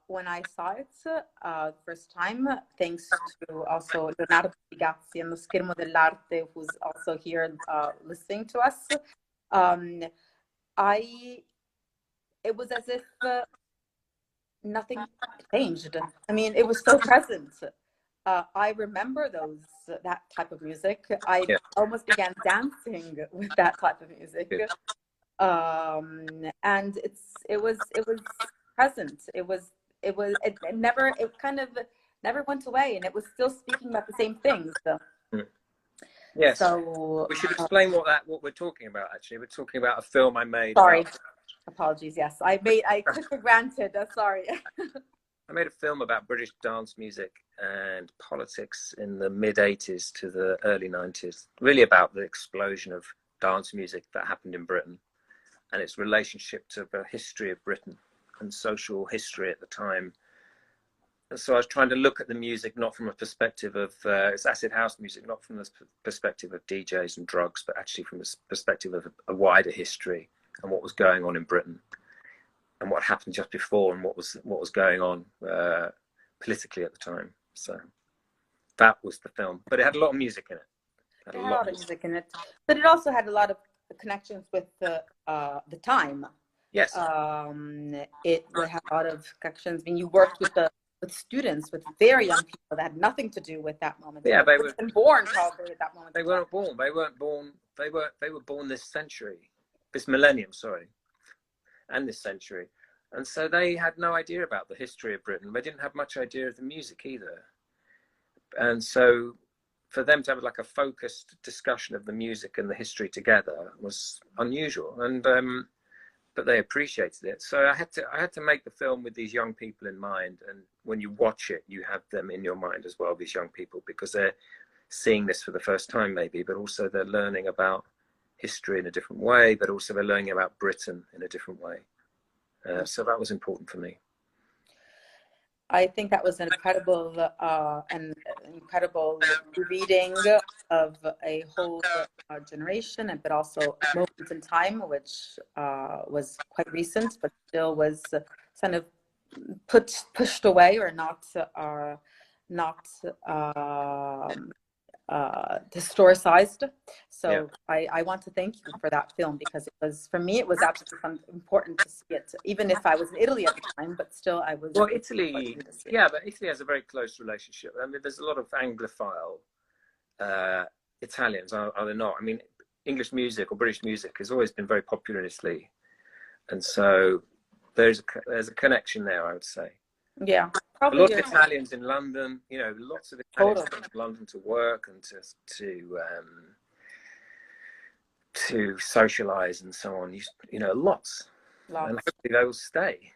Speaker 1: When I saw it the first time, thanks to also Leonardo Pigazzi and the Schermo dell'Arte, who's also here listening to us, it was as if nothing changed. It was so present. I remember that type of music. I almost began dancing with that type of music, and it was present. It kind of never went away, and it was still speaking about the same things.
Speaker 4: Yes.
Speaker 1: So
Speaker 4: we should explain what we're talking about. Actually, we're talking about a film I made.
Speaker 1: Sorry. Apologies. Yes, I took for granted. Sorry.
Speaker 4: I made a film about British dance music and politics in the mid-80s to the early 90s, really about the explosion of dance music that happened in Britain and its relationship to the history of Britain and social history at the time. And so I was trying to look at the music not from a perspective of it's acid house music, not from the perspective of DJs and drugs, but actually from the perspective of a wider history and what was going on in Britain and what happened just before and what was going on politically at the time. So that was the film, but it had a lot of music in it.
Speaker 1: It had a lot of music in it, but it also had a lot of connections with the time.
Speaker 4: Yes.
Speaker 1: It had a lot of connections. You worked with students, with very young people that had nothing to do with that moment.
Speaker 4: Yeah, they were
Speaker 1: born probably at that moment.
Speaker 4: They weren't born. They were born this century, this millennium, sorry, and this century. And so they had no idea about the history of Britain. They didn't have much idea of the music either. And so for them to have like a focused discussion of the music and the history together was unusual. And but they appreciated it. So I had to make the film with these young people in mind. And when you watch it, you have them in your mind as well, these young people, because they're seeing this for the first time maybe, but also they're learning about history in a different way, but also they're learning about Britain in a different way. So that was important for me.
Speaker 1: I think that was an incredible reading of a whole generation, but also a moment in time, which was quite recent, but still was kind of pushed away or not historicized. So I want to thank you for that film, because it was, for me, it was absolutely important to see it, even if I was in Italy at the time, but still I was.
Speaker 4: Well, Italy, but Italy has a very close relationship. I mean, there's a lot of Anglophile Italians, are there not? I mean, English music or British music has always been very popular in Italy, and so there's a connection there, I would say.
Speaker 1: Yeah,
Speaker 4: probably a lot of Italians in London. You know, lots of Italians come to London to work and to socialize and so on. You know, lots. And hopefully they will stay.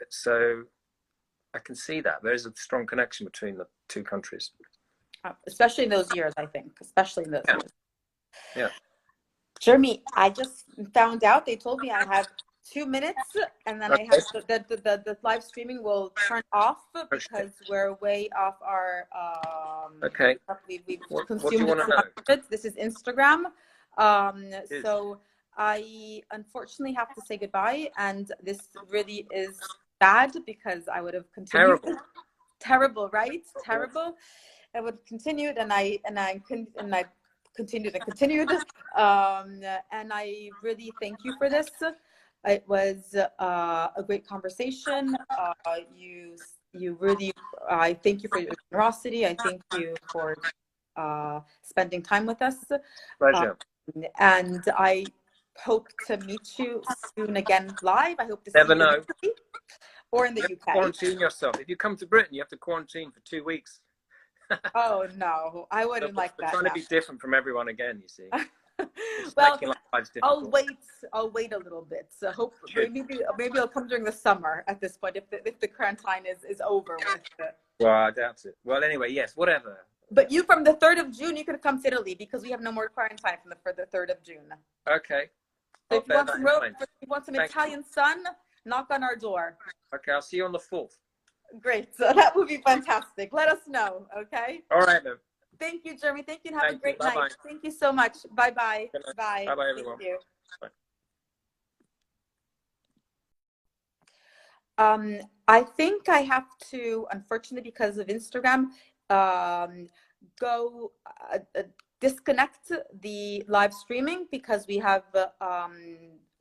Speaker 4: So I can see that there's a strong connection between the two countries,
Speaker 1: especially in those years. I think, especially in those years.
Speaker 4: Yeah.
Speaker 1: Jeremy, I just found out they told me I have 2 minutes, and then I have the live streaming will turn off because we're way off our.
Speaker 4: Okay.
Speaker 1: We've
Speaker 4: what
Speaker 1: consumed
Speaker 4: do you want to know?
Speaker 1: This is Instagram. So I unfortunately have to say goodbye, and this really is bad because I would have continued. Terrible, right? Terrible. I would have continued, and I continued and continued. And I really thank you for this. It was a great conversation. You really, I thank you for your generosity. I thank you for spending time with us.
Speaker 4: Pleasure.
Speaker 1: And I hope to meet you soon again live. I hope to
Speaker 4: Never
Speaker 1: see
Speaker 4: know.
Speaker 1: you in Italy or in the UK.
Speaker 4: Quarantine yourself. If you come to Britain, you have to quarantine for 2 weeks.
Speaker 1: Oh no, I wouldn't like that.
Speaker 4: We're trying to be different from everyone again, you see.
Speaker 1: Well, I'll wait a little bit. So hopefully, maybe I'll come during the summer at this point if the quarantine is over with.
Speaker 4: Well, I doubt it. Well, anyway, yes, whatever.
Speaker 1: But you, from the 3rd of June, you could come to Italy because we have no more quarantine for the 3rd of June.
Speaker 4: Okay.
Speaker 1: So if you want some Italian sun, knock on our door.
Speaker 4: Okay, I'll see you on the 4th.
Speaker 1: Great. So that would be fantastic. Let us know. Okay.
Speaker 4: All right then.
Speaker 1: Thank you, Jeremy. Thank you, and have a great
Speaker 4: night.
Speaker 1: Bye. Thank you so much. Bye-bye. Bye.
Speaker 4: Bye-bye, everyone.
Speaker 1: Thank you.
Speaker 4: Bye.
Speaker 1: I think I have to, unfortunately, because of Instagram, go disconnect the live streaming because we have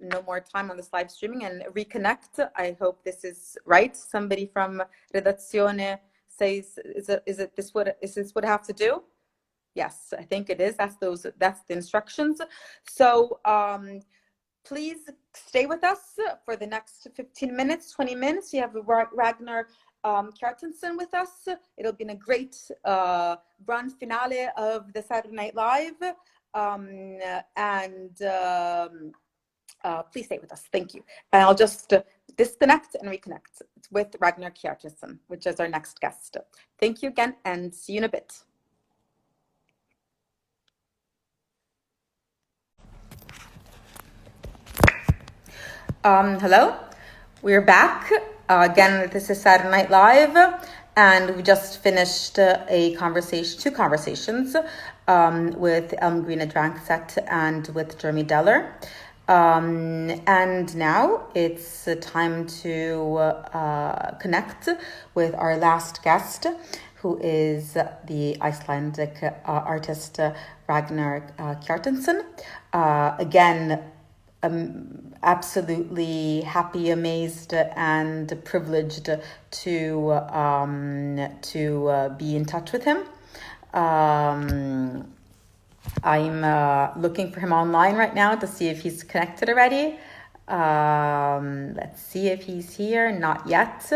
Speaker 1: no more time on this live streaming, and reconnect. I hope this is right. Somebody from Redazione says, is this what I have to do? Yes, I think it is. That's the instructions. So please stay with us for the next 15 minutes, 20 minutes. You have Ragnar Kjartansson with us. It'll be a great grand finale of the Saturday Night Live. Please stay with us. Thank you. And I'll just disconnect and reconnect with Ragnar Kjartansson, which is our next guest. Thank you again, and see you in a bit. Hello, we're back. Again, this is Saturday Night Live, and we just finished two conversations with Elmgreen at Dragset and with Jeremy. And now it's time to connect with our last guest, who is the Icelandic artist Ragnar Kjartansson. Again, absolutely happy, amazed, and privileged to be in touch with him. I'm looking for him online right now to see if he's connected already. Let's see if he's here. Not yet.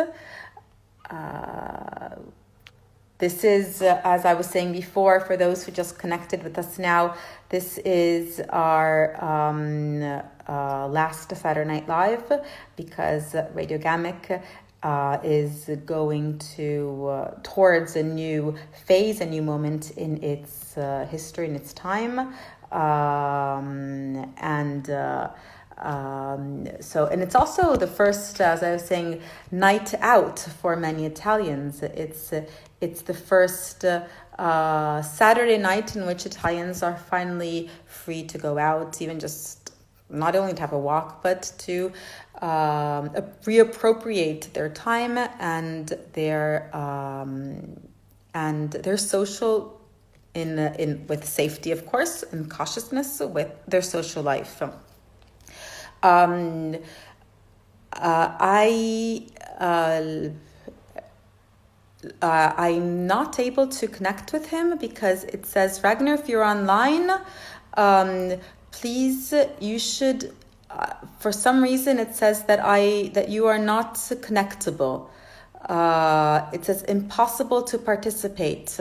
Speaker 1: This is, as I was saying before, for those who just connected with us now, this is our last Saturday Night Live, because Radio GAMeC is going towards a new phase, a new moment in its history, in its time. And it's also the first, as I was saying, night out for many Italians. It's the first Saturday night in which Italians are finally free to go out, even just not only to have a walk, but to reappropriate their time and their social with safety, of course, and cautiousness with their social life. I'm not able to connect with him because it says, Ragnar, if you're online, please, you should, for some reason it says that you are not connectable. It says impossible to participate.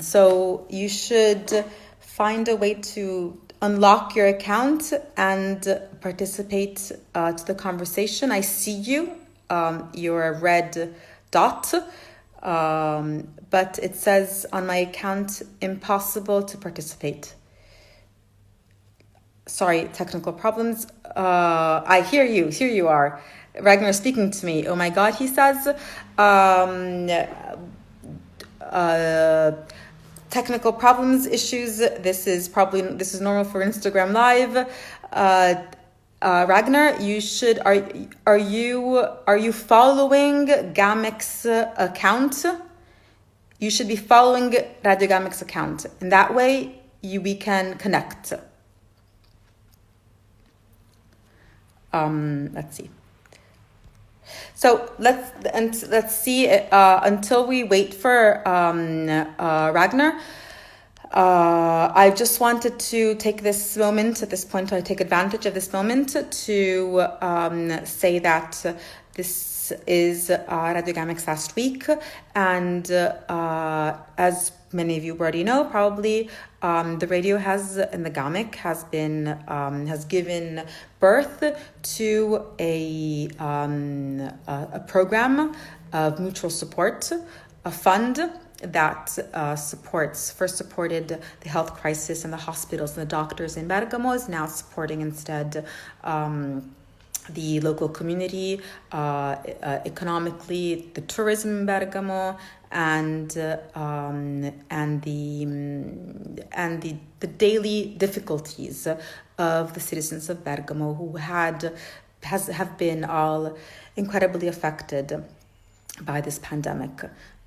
Speaker 1: So you should find a way to unlock your account and participate to the conversation. I see you. You're a red dot. But it says on my account, impossible to participate. Sorry, technical problems. I hear you. Here you are. Ragnar speaking to me. Oh my God, he says. Technical problems, issues. This is normal for Instagram Live. Ragnar, you should. Are you following GAMeC's account? You should be following Radio GAMeC's account, and that way we can connect. Let's see. So let's see until we wait for Ragnar. I just wanted to take this moment. At this point, I take advantage of this moment to say that this is Radio GAMeC's last week, and as many of you already know, probably the radio and the GAMeC has given birth to a program of mutual support, a fund that supported the health crisis and the hospitals and the doctors in Bergamo, is now supporting instead the local community, economically, the tourism in Bergamo, and the daily difficulties of the citizens of Bergamo who have been all incredibly affected by this pandemic.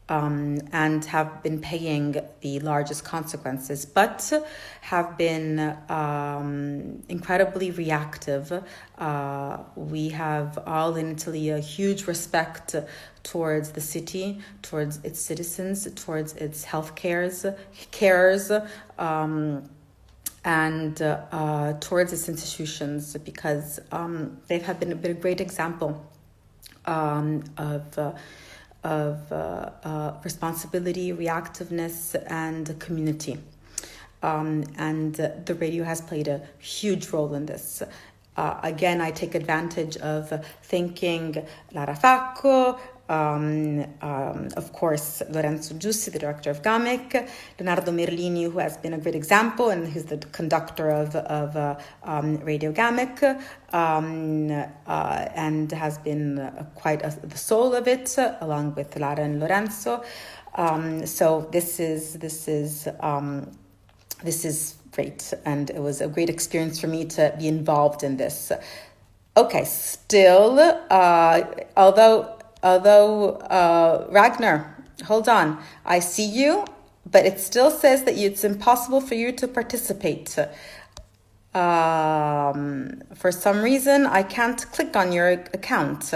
Speaker 1: And have been paying the largest consequences, but have been incredibly reactive. We have all in Italy a huge respect towards the city, towards its citizens, towards its health carers, and towards its institutions, because they have been a great example of responsibility, reactiveness, and community. And the radio has played a huge role in this. Again, I take advantage of thanking Lara Facco, of course, Lorenzo Giussi, the director of GAMeC, Leonardo Merlini, who has been a great example and who's the conductor of Radio GAMeC, and has been quite the soul of it, along with Lara and Lorenzo. So this is great, and it was a great experience for me to be involved in this. Okay, still, although Ragnar, hold on, I see you, but it still says that it's impossible for you to participate. For some reason, I can't click on your account.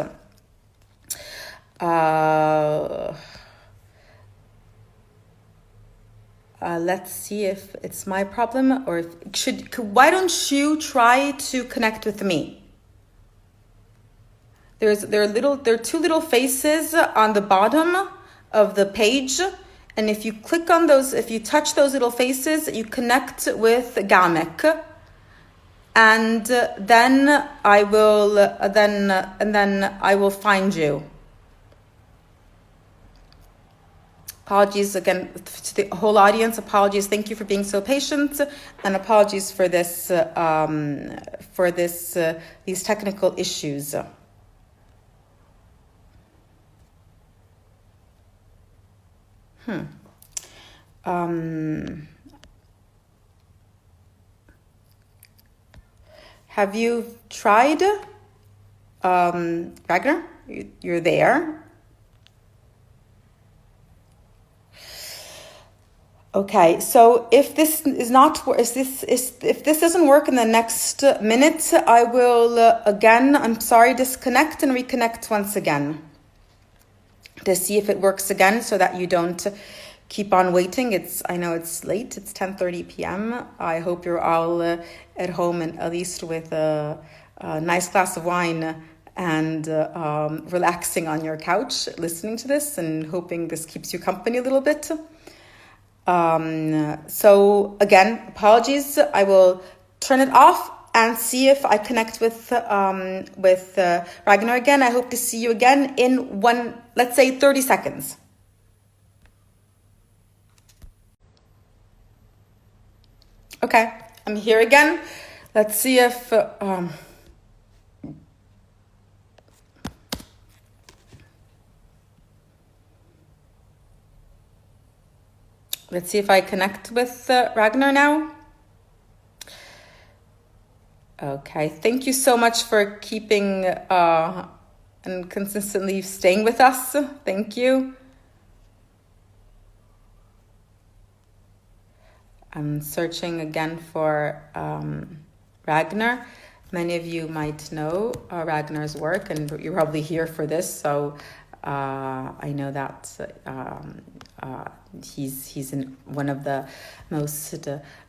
Speaker 1: Let's see if it's my problem, or why don't you try to connect with me? There are two little faces on the bottom of the page, and if you click on those, if you touch those little faces, you connect with GAMeC, and then I will find you. Apologies again to the whole audience. Apologies. Thank you for being so patient, and apologies for this these technical issues. Have you tried, Ragnar? You're there. Okay, so if this doesn't work in the next minute, I will again, I'm sorry, disconnect and reconnect once again to see if it works again, so that you don't keep on waiting. I know it's late. It's 10:30 p.m. I hope you're all at home, and at least with a nice glass of wine and relaxing on your couch, listening to this, and hoping this keeps you company a little bit. So again, apologies. I will turn it off and see if I connect with Ragnar again. I hope to see you again in let's say 30 seconds. Okay, I'm here again. Let's see if let's see if I connect with Ragnar now. Okay, thank you so much for keeping and consistently staying with us. Thank you. I'm searching again for Ragnar. Many of you might know Ragnar's work, and you're probably here for this, so I know that he's one of the most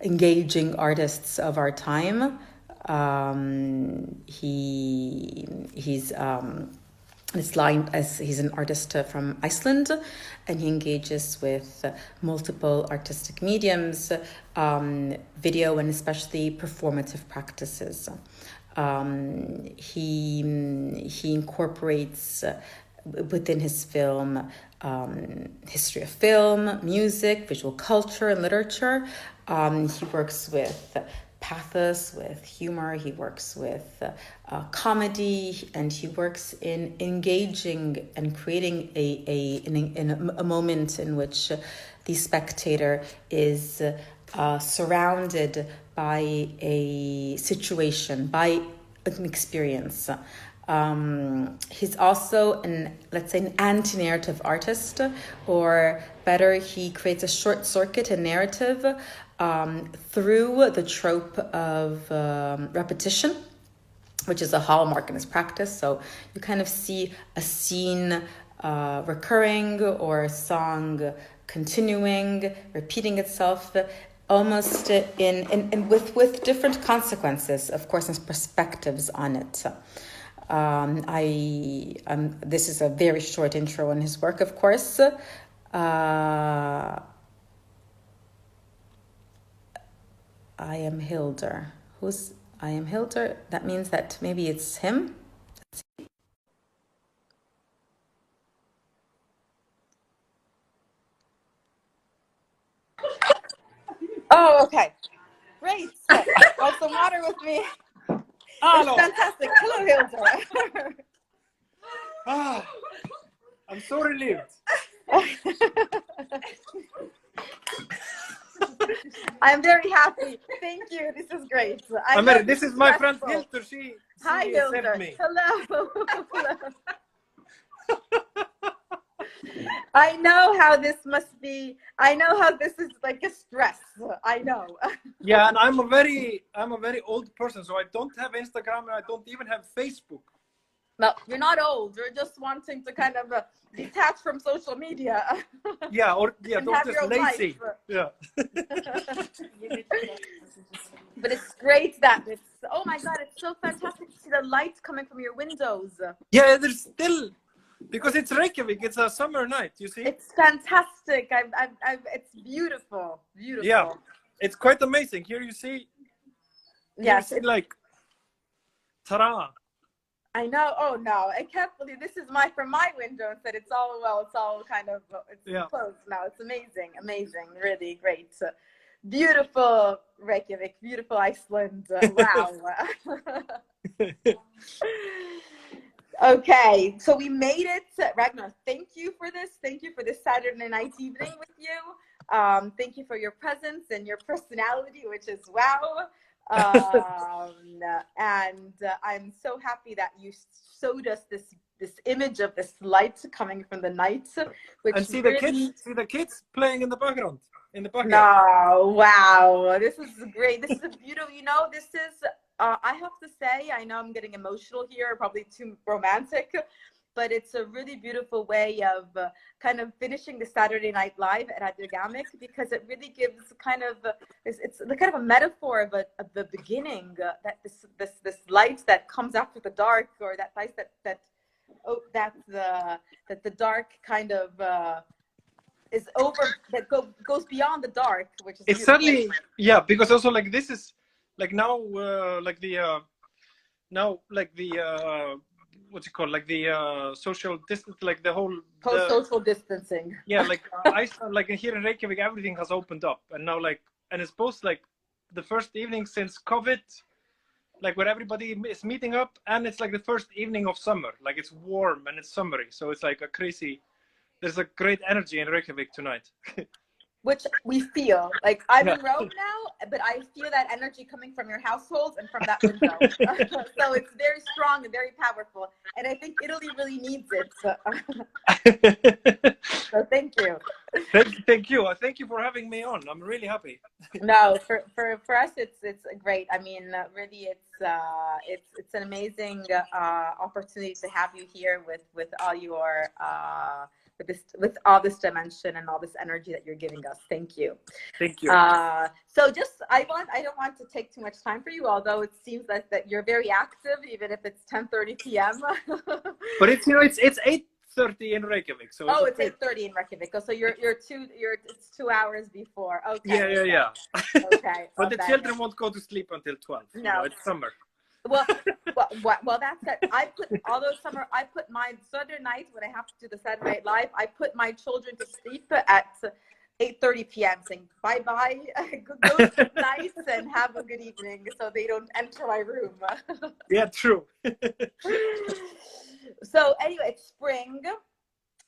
Speaker 1: engaging artists of our time. He's an artist from Iceland, and he engages with multiple artistic mediums, video, and especially performative practices. He incorporates within his film history of film, music, visual culture, and literature. He works with pathos, with humor. He works with comedy, and he works in engaging and creating a moment in which the spectator is surrounded by a situation, by an experience. He's also an anti-narrative artist, or better, he creates a short circuit in narrative through the trope of repetition, which is a hallmark in his practice. So you kind of see a scene recurring, or a song continuing, repeating itself, almost with different consequences, of course, and perspectives on it. This is a very short intro on his work, of course. I am Hilder. Who's I am Hilder? That means that maybe it's him. Oh, okay. Great. Want some water with me?
Speaker 5: Hello.
Speaker 1: It's fantastic. Hello, Hilder.
Speaker 5: I'm so relieved.
Speaker 1: I'm very happy. Thank you. This is great.
Speaker 5: This is my friend Hildur. She
Speaker 1: Hi, Hildur.
Speaker 5: sent me.
Speaker 1: Hello. Hello. I know how this must be. I know how this is like a stress. I know.
Speaker 5: Yeah, and I'm a very old person, so I don't have Instagram and I don't even have Facebook.
Speaker 1: No, you're not old. You're just wanting to kind of detach from social media.
Speaker 5: Yeah, or don't just lazy.
Speaker 1: Life.
Speaker 5: Yeah.
Speaker 1: But it's great that it's. Oh my God! It's so fantastic to see the light coming from your windows.
Speaker 5: Yeah, there's still, because it's Reykjavik. It's a summer night. You see.
Speaker 1: It's fantastic. It's beautiful. Beautiful.
Speaker 5: Yeah, it's quite amazing. Here you see.
Speaker 1: Yes.
Speaker 5: You see, like, ta-da.
Speaker 1: I know. Oh no, I can't believe this is from my window instead. It's all kind of, it's closed now. It's amazing, really great. Beautiful Reykjavik, beautiful Iceland. Wow. Okay, so we made it. Ragnar, thank you for this. Thank you for this Saturday night evening with you. Thank you for your presence and your personality, which is wow. And I'm so happy that you showed us this image of this light coming from the night, which
Speaker 5: and see
Speaker 1: really...
Speaker 5: the kids playing in the background.
Speaker 1: No, wow, this is great. This is a beautiful. This is. I have to say, I know I'm getting emotional here, probably too romantic, but it's a really beautiful way of kind of finishing the Saturday Night Live at Radio GAMeC, because it really gives kind of it's kind of a metaphor of the beginning, that this light that comes after the dark, or that light that the dark kind of is over, that goes beyond the dark, which is
Speaker 5: it's certainly because also like this is like now what's it called, like the social distance, like the whole
Speaker 1: social distancing.
Speaker 5: Yeah, like Iceland, like here in Reykjavik, everything has opened up, and now and it's both like the first evening since COVID, like where everybody is meeting up, and it's like the first evening of summer, like it's warm and it's summery, so it's like there's a great energy in Reykjavik tonight.
Speaker 1: Which we feel. Like, I'm in Rome now, but I feel that energy coming from your households and from that window. So it's very strong and very powerful. And I think Italy really needs it. So thank you.
Speaker 5: Thank you. Thank you for having me on. I'm really happy.
Speaker 1: No, for us, it's great. I mean, really, it's an amazing opportunity to have you here with all your with all this dimension and all this energy that you're giving us. Thank you.
Speaker 5: Thank you.
Speaker 1: So I don't want to take too much time for you, although it seems that you're very active, even if it's 10:30 p.m.
Speaker 5: But it's it's 8:30 in Reykjavik. So
Speaker 1: it's 8:30 in Reykjavik. So it's 2 hours before. Okay.
Speaker 5: Yeah.
Speaker 1: Okay.
Speaker 5: But the children won't go to sleep until 12.
Speaker 1: No,
Speaker 5: it's summer.
Speaker 1: Well, that's it. I put my Saturday night, when I have to do the Saturday Night Live, I put my children to sleep at 8:30 p.m. saying bye-bye, go to night, and have a good evening, so they don't enter my room.
Speaker 5: Yeah, true.
Speaker 1: So anyway, it's spring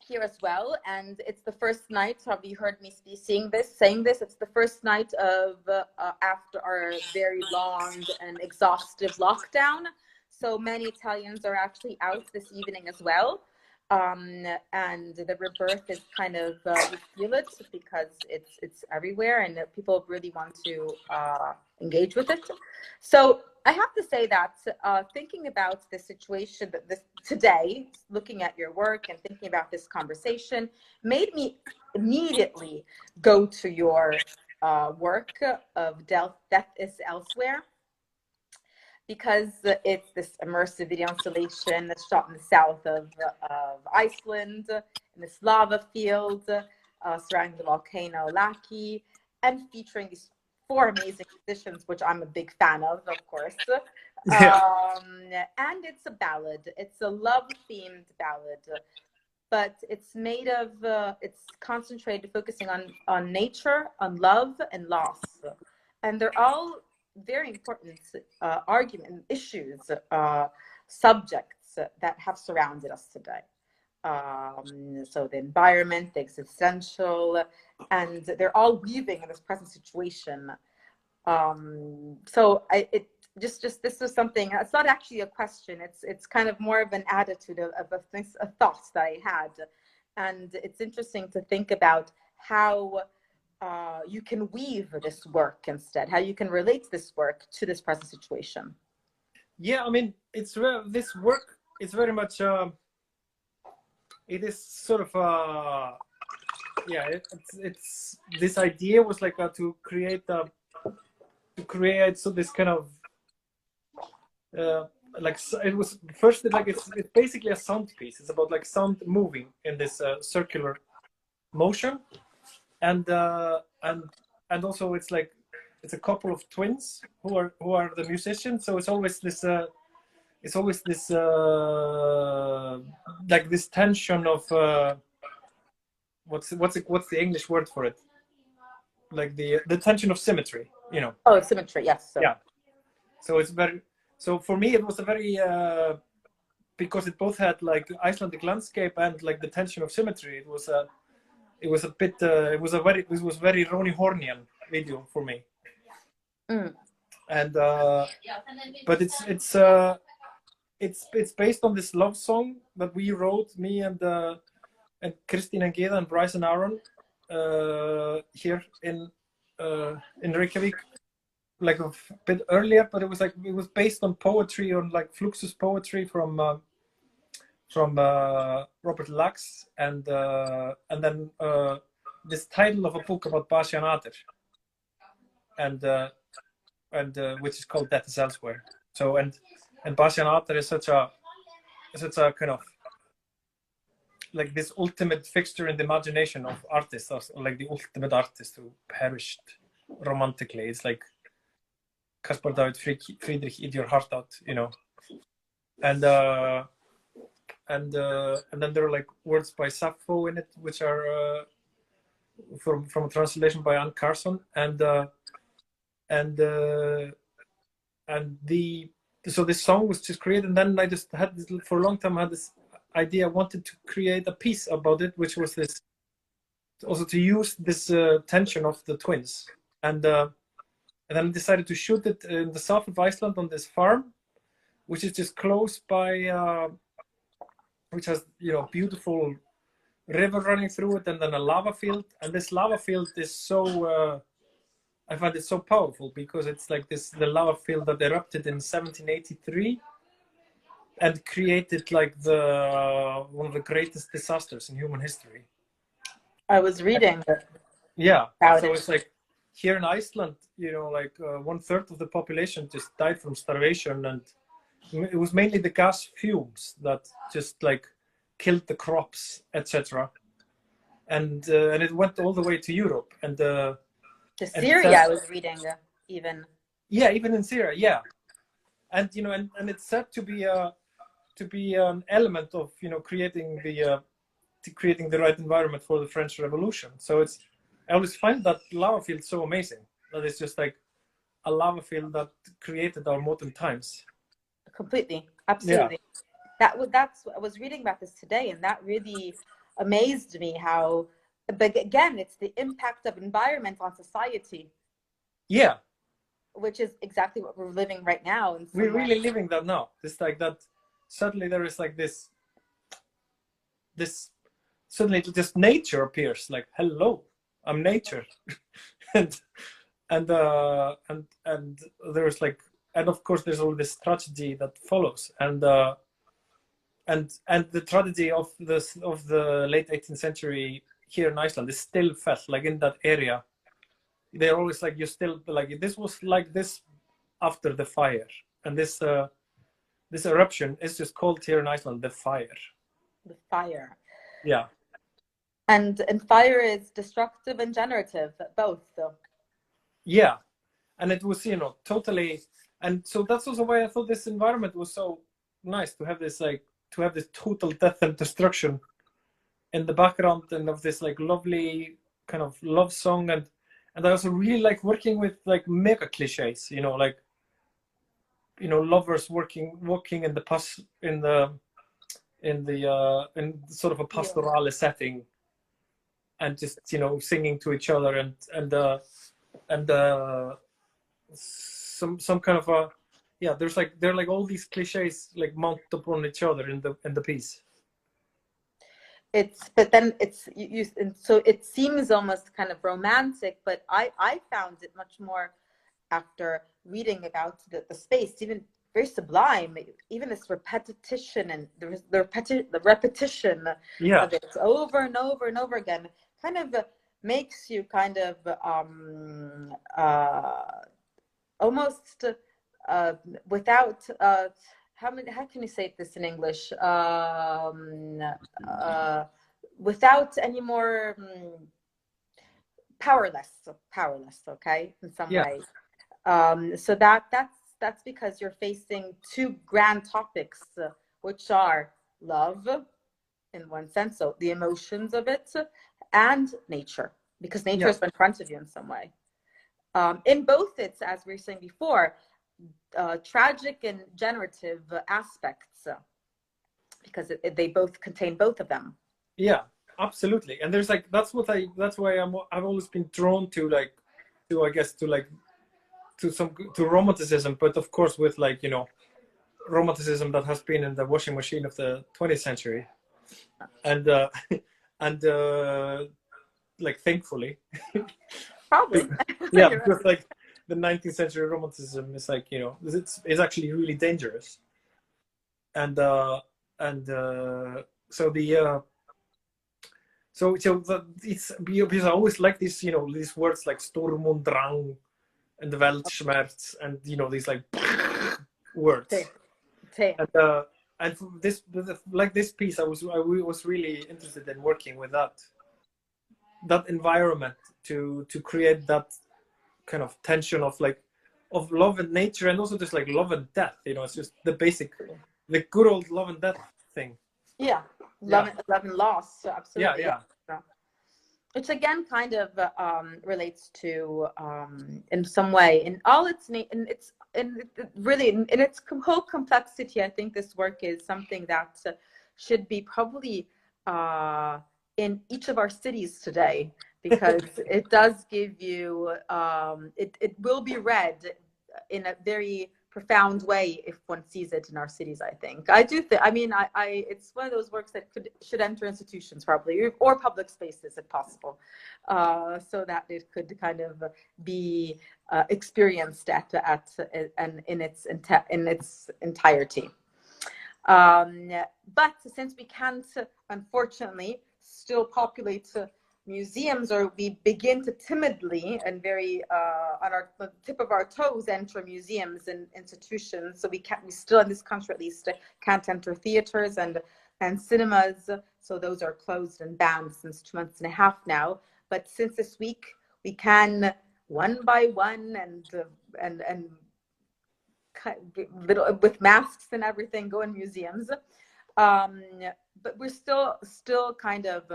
Speaker 1: here as well, and it's the first night. Have you heard me saying this? It's the first night of after our very long and exhaustive lockdown. So many Italians are actually out this evening as well, and the rebirth is kind of we feel it because it's everywhere, and people really want to engage with it. So I have to say that thinking about the situation today, looking at your work and thinking about this conversation, made me immediately go to your work of Death is Elsewhere, because it's this immersive video installation that's shot in the south of Iceland, in this lava field surrounding the volcano Laki, and featuring these 4 amazing musicians, which I'm a big fan of course.
Speaker 5: Yeah.
Speaker 1: And it's a ballad. It's a love-themed ballad, but it's made of, it's concentrated, focusing on nature, on love, and loss. And they're all very important issues, subjects that have surrounded us today. So the environment, the existential, and they're all weaving in this present situation. So this was something. It's not actually a question. It's kind of more of an attitude of a thought that I had, and it's interesting to think about how you can weave this work instead. How you can relate this work to this present situation.
Speaker 5: Yeah, I mean, this work is very much. It is sort of it's this idea was like to create so this kind of like, it was first like it's basically a sound piece. It's about like sound moving in this circular motion, and also it's like it's a couple of twins who are the musicians, so it's always this it's always this like this tension of what's the English word for it? Like the tension of symmetry, you know.
Speaker 1: Oh, symmetry, yes. So.
Speaker 5: Yeah. So it's very. So for me, it was a very because it both had like Icelandic landscape and like the tension of symmetry. It was a bit. It was very Ronny Hornian video for me.
Speaker 1: Mm.
Speaker 5: And but it's based on this love song that we wrote, me and Kristín and Gyða and Bryce and Aaron here in Reykjavik, like a bit earlier, but it was based on poetry, on like Fluxus poetry from Robert Lax, and then this title of a book about Basianater, and which is called Death is Elsewhere. So and Basianater is such a kind of like this ultimate fixture in the imagination of artists, like the ultimate artist who perished romantically. It's like Caspar David Friedrich, eat your heart out, you know. And then there are like words by Sappho in it, which are from a translation by Anne Carson, so this song was just created, and then I just had this, for a long time I had this idea. I wanted to create a piece about it, which was this, also to use this tension of the twins, and then I decided to shoot it in the south of Iceland on this farm, which is just close by, which has, you know, beautiful river running through it, and then a lava field. And this lava field is so I find it so powerful because it's like the lava field that erupted in 1783 and created like one of the greatest disasters in human history.
Speaker 1: I was reading.
Speaker 5: Yeah, so it's like here in Iceland, you know, like 1/3 of the population just died from starvation, and it was mainly the gas fumes that just like killed the crops, etc. And it went all the way to Europe, and to
Speaker 1: Syria. I was reading even.
Speaker 5: Yeah, even in Syria, yeah. And you know, and it's said to be an element of, you know, creating the right environment for the French Revolution. So I always find that lava field so amazing, that it's just like a lava field that created our modern times.
Speaker 1: Completely, absolutely. Yeah. That's I was reading about this today, and that really amazed me how. But again, it's the impact of environment on society. Yeah. Which is exactly what we're living right now.
Speaker 5: We're really living that now. It's like that. Suddenly there is like this. Suddenly just nature appears. Like, hello, I'm nature, and there's like, and of course there's all this tragedy that follows, and the tragedy of the late 18th century. Here in Iceland is still felt, like in that area. They're always like, you still like, this was like this after the fire, and this eruption is just called here in Iceland the fire.
Speaker 1: The fire.
Speaker 5: Yeah.
Speaker 1: And fire is destructive and generative, both though.
Speaker 5: Yeah, and it was, you know, totally, and so that's also why I thought this environment was so nice, to have this total death and destruction in the background, and of this like lovely kind of love song, and I also really like working with like mega cliches, you know, like, you know, lovers walking in sort of a pastoral setting, and just, you know, singing to each other, and some kind of a, yeah, there are like all these cliches like mounted upon each other in the piece.
Speaker 1: But then and so it seems almost kind of romantic, but I found it much more after reading about the space, even very sublime, even this repetition and the repetition of it over and over and over again kind of makes you kind of almost without how can you say this in English? Without any more powerless, okay, in some way. So that's that's because you're facing two grand topics, which are love, in one sense, so the emotions of it, and nature, because nature is in front of you in some way. In both, it's, as we were saying before, tragic and generative aspects, because they both contain both of them.
Speaker 5: Yeah, absolutely. And there's like, that's why I've always been drawn to romanticism, but of course with like, you know, romanticism that has been in the washing machine of the 20th century. And like, thankfully.
Speaker 1: Probably.
Speaker 5: Yeah, because like the 19th century romanticism is like, you know, it's actually really dangerous. And so it's, because I always like this, you know, these words like Sturm und Drang and Weltschmerz, and you know, these like words. And for this, like this piece, I was really interested in working with that environment to create that kind of tension of love and nature, and also just like love and death. You know, it's just the good old love and death thing.
Speaker 1: Yeah, love and loss. Absolutely.
Speaker 5: Yeah.
Speaker 1: Which again kind of relates to, in some way, in all its really in its whole complexity. I think this work is something that should be probably in each of our cities today, because it does give you, it will be read in a very profound way if one sees it in our cities. I think it's one of those works that should enter institutions probably, or public spaces if possible, so that it could kind of be experienced in its entirety. But since we can't, unfortunately, still populate museums, or we begin to timidly and very on the tip of our toes enter museums and institutions, so we still, in this country at least, can't enter theaters and cinemas, so those are closed and banned since 2.5 months now. But since this week, we can one by one and with masks and everything go in museums, but we're still kind of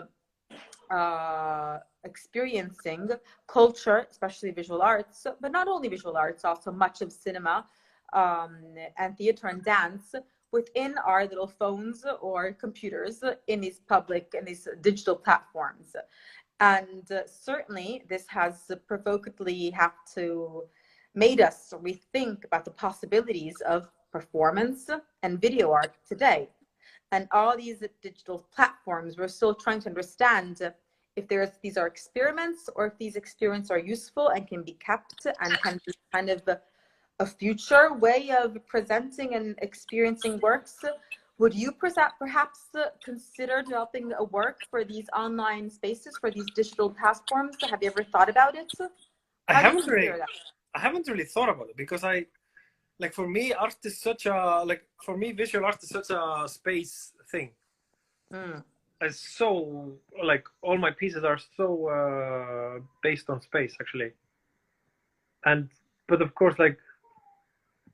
Speaker 1: experiencing culture, especially visual arts, but not only visual arts, also much of cinema and theater and dance within our little phones or computers in these digital platforms. And certainly this has provocatively made us rethink about the possibilities of performance and video art today. And all these digital platforms, we're still trying to understand if these are experiments, or if these experiments are useful and can be kept and can be kind of a future way of presenting and experiencing works. Would you perhaps consider developing a work for these online spaces, for these digital platforms? Have you ever thought about it?
Speaker 5: I haven't really thought about it, because for me, art is such a, visual art is such a space thing. It's so, all my pieces are so based on space, actually. But of course,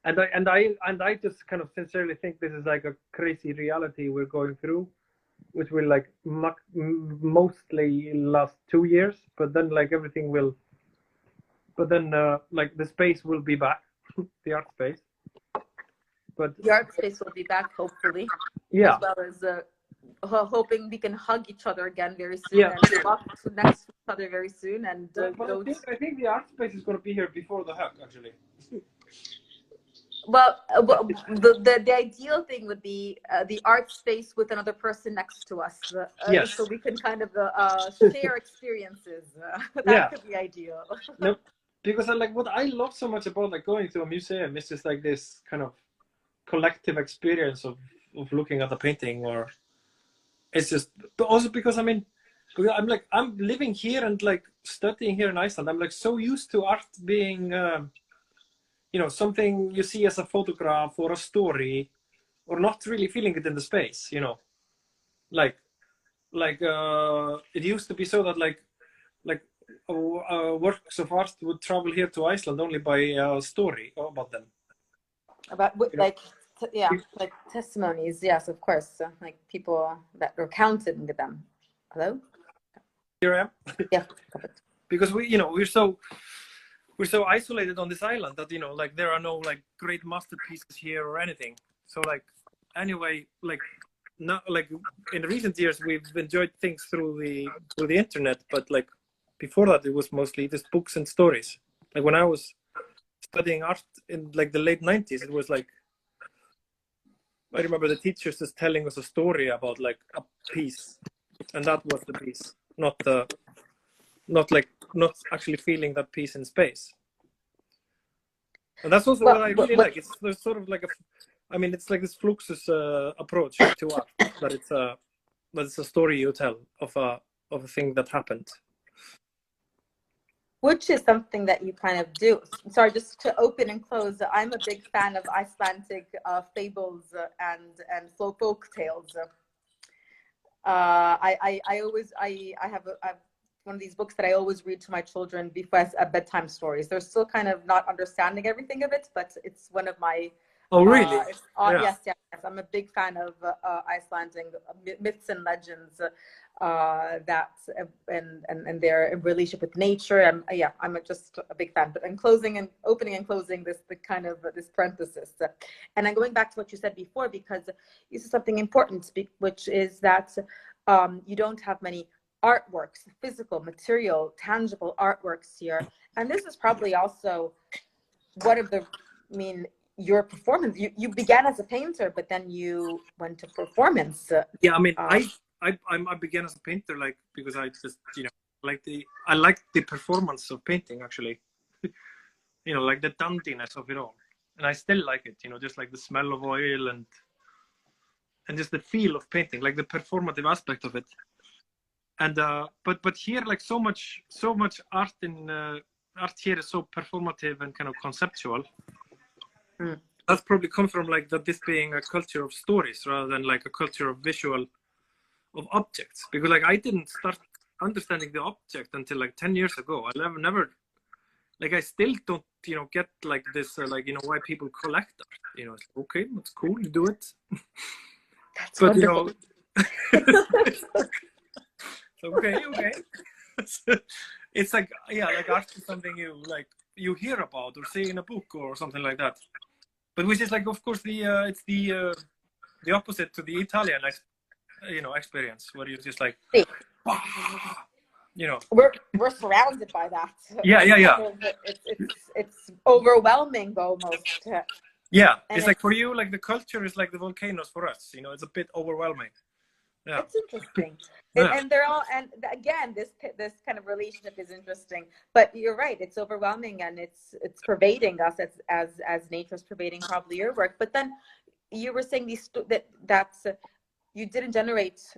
Speaker 5: and I just kind of sincerely think this is like a crazy reality we're going through, which will mostly last 2 years, but then everything will, the space will be back. The art space, but
Speaker 1: the art space will be back, hopefully.
Speaker 5: Yeah.
Speaker 1: As well as hoping we can hug each other again very soon, and walk next to each other very soon. And
Speaker 5: I think the art space is going to be here before the hug, actually.
Speaker 1: Well, the ideal thing would be the art space with another person next to us,
Speaker 5: yes.
Speaker 1: So we can kind of share experiences. That could be ideal.
Speaker 5: Nope. Because what I love so much about going to a museum is just this kind of collective experience of looking at a painting, or it's just, but also because I'm living here and studying here in Iceland. I'm so used to art being something you see as a photograph or a story, or not really feeling it in the space. It used to be so that works of art would travel here to Iceland only by a story about them.
Speaker 1: About like like testimonies. Yes, of course. Like people that were counted into them. Hello.
Speaker 5: Here I am.
Speaker 1: Yeah.
Speaker 5: Because we're so isolated on this island that like there are no like great masterpieces here or anything. So like anyway, like not like in recent years we've enjoyed things through the internet, but like before that it was mostly just books and stories. Like when I was studying art in like the late 90s, it was like I remember the teachers just telling us a story about like a piece, and that was the piece, not actually feeling that piece in space. And that's also what I really like. There's sort of like it's like this Fluxus approach to art, that it's a story you tell of a thing that happened.
Speaker 1: Which is something that you kind of do. Sorry, just to open and close. I'm a big fan of Icelandic fables and folk tales. I have one of these books that I always read to my children before bedtime stories. They're still kind of not understanding everything of it, but it's one of my.
Speaker 5: Oh, really?
Speaker 1: Yes. I'm a big fan of Icelandic myths and legends that and their relationship with nature. I'm just a big fan. But in closing and opening and closing this parenthesis, and I'm going back to what you said before, because you said something important, which is that you don't have many artworks, physical, material, tangible artworks here, and this is probably also one of the your performance. You began as a painter, but then you went to performance.
Speaker 5: I began as a painter, like because I just I like the performance of painting, actually. Like the dandiness of it all, and I still like it. Just like the smell of oil and just the feel of painting, like the performative aspect of it. And but here, like so much art art here is so performative and kind of conceptual. That's probably come from like this being a culture of stories rather than like a culture of visual, of objects. Because like I didn't start understanding the object until like 10 years ago. I never like, I still don't get like this why people collect art. It's like, okay, that's cool, you do it.
Speaker 1: That's
Speaker 5: but
Speaker 1: wonderful.
Speaker 5: Okay. It's like, like art is something you hear about or see in a book or something like that. But which is like, of course, it's the opposite to the Italian experience, where you're just like,
Speaker 1: we're surrounded by that.
Speaker 5: Yeah.
Speaker 1: It's overwhelming almost.
Speaker 5: Yeah, it's like for you, like the culture is like the volcanoes for us. It's a bit overwhelming. Yeah.
Speaker 1: It's interesting. And they're all, and again, this kind of relationship is interesting. But you're right, it's overwhelming, and it's pervading us as nature's pervading probably your work. But then you were saying that's you didn't generate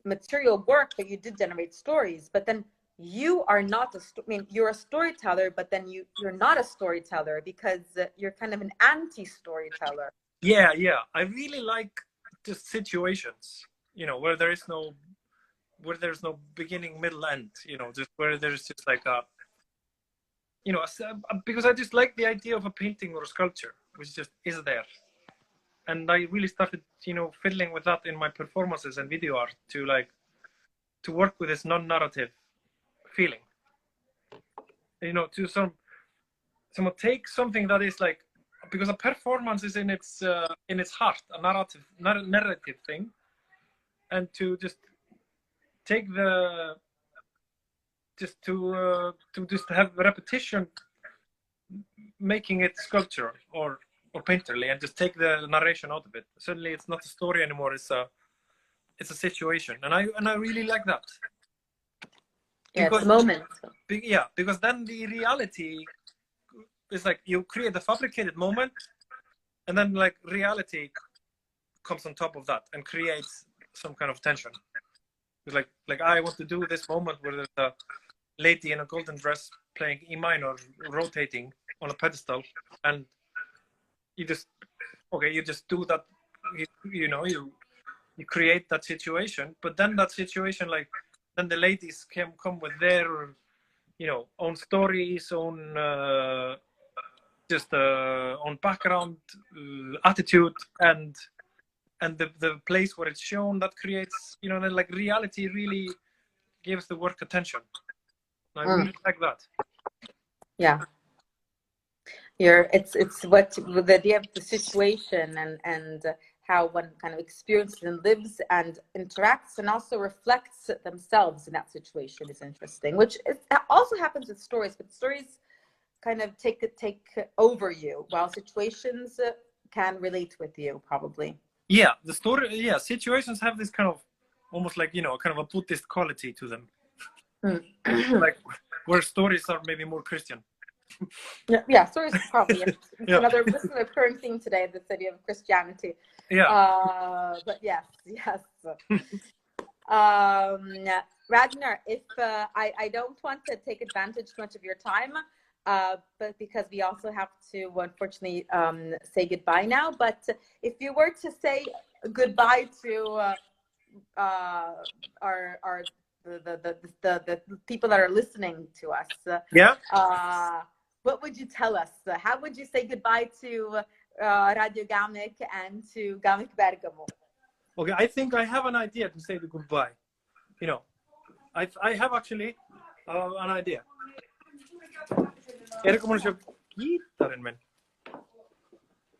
Speaker 1: material work, but you did generate stories. But then you are not you're a storyteller, but then you're not a storyteller, because you're kind of an anti-storyteller.
Speaker 5: Yeah. I really like just situations, where there's no beginning, middle, end, just where there's just like because I just like the idea of a painting or a sculpture, which just is there. And I really started, fiddling with that in my performances and video art to work with this non-narrative feeling. To someone take something that is like, because a performance is in its heart, a narrative thing, and to just take to have repetition, making it sculptural or painterly, and just take the narration out of it. Suddenly it's not a story anymore, it's a situation, and I really like that.
Speaker 1: It's a moment.
Speaker 5: Because then the reality is like, you create a fabricated moment, and then like reality comes on top of that and creates some kind of tension. It's like I want to do this moment where there's a lady in a golden dress playing E minor, rotating on a pedestal, and you just do that. You create that situation, but then that situation, like, then the ladies come with their own stories, own just on background, attitude, and the place where it's shown that creates, you know, like reality really gives the work attention. I really like that.
Speaker 1: Yeah. It's what the idea of the situation and how one kind of experiences and lives and interacts and also reflects themselves in that situation is interesting, which also happens with stories, but stories kind of take over you, while situations can relate with you probably.
Speaker 5: Yeah, the story. Yeah, situations have this kind of almost like, you know, kind of a Buddhist quality to them, like where stories are maybe more Christian.
Speaker 1: Yeah, stories probably. This is a recurring theme today, this idea of Christianity.
Speaker 5: Yeah.
Speaker 1: But yes. Ragnar, if I don't want to take advantage too much of your time, but because we also have to unfortunately say goodbye now. But if you were to say goodbye to the people that are listening to us, what would you tell us? How would you say goodbye to Radio GAMeC and to GAMeC Bergamo?
Speaker 5: Okay, I think I have an idea to say the goodbye. You know, I have actually an idea.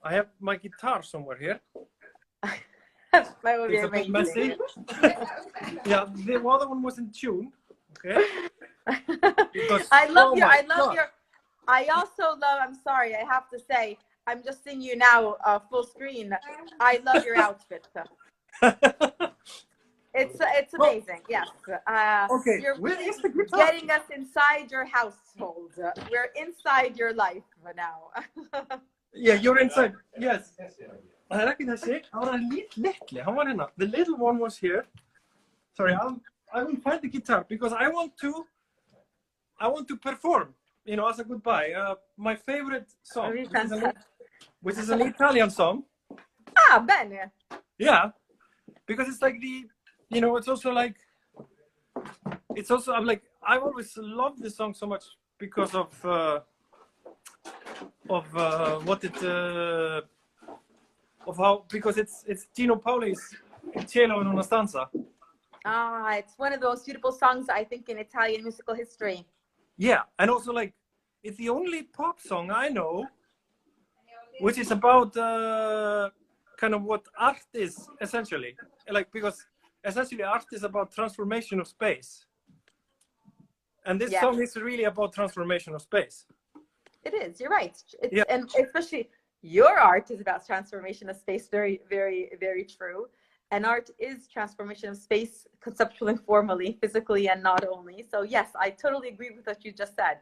Speaker 5: I have my guitar somewhere here.
Speaker 1: That would be
Speaker 5: it's
Speaker 1: amazing.
Speaker 5: A bit messy. Yeah, the other one was in tune. Okay.
Speaker 1: I love your. I also love. I'm sorry, I have to say, I'm just seeing you now, full screen. I love your outfit. It's amazing. Yes.
Speaker 5: Okay.
Speaker 1: You're really getting us inside your household. We're inside your life now.
Speaker 5: Yeah, you're inside. Yes. I reckon I say. The little one was here. Sorry, I will find the guitar because I want to perform. You know, as a goodbye. My favorite song, which is an Italian song.
Speaker 1: Ah, bene.
Speaker 5: Yeah, because it's like you know, it's also like, I'm like, I've always loved this song so much because of because it's Gino Pauli's Cielo in una stanza.
Speaker 1: Ah, it's one of those beautiful songs, I think, in Italian musical history.
Speaker 5: Yeah, and also like, it's the only pop song I know which is about kind of what art is essentially. Like, because essentially art is about transformation of space. And this song is really about transformation of space.
Speaker 1: It is, you're right. And especially your art is about transformation of space. Very, very, very true. And art is transformation of space, conceptually and formally, physically and not only. So yes, I totally agree with what you just said.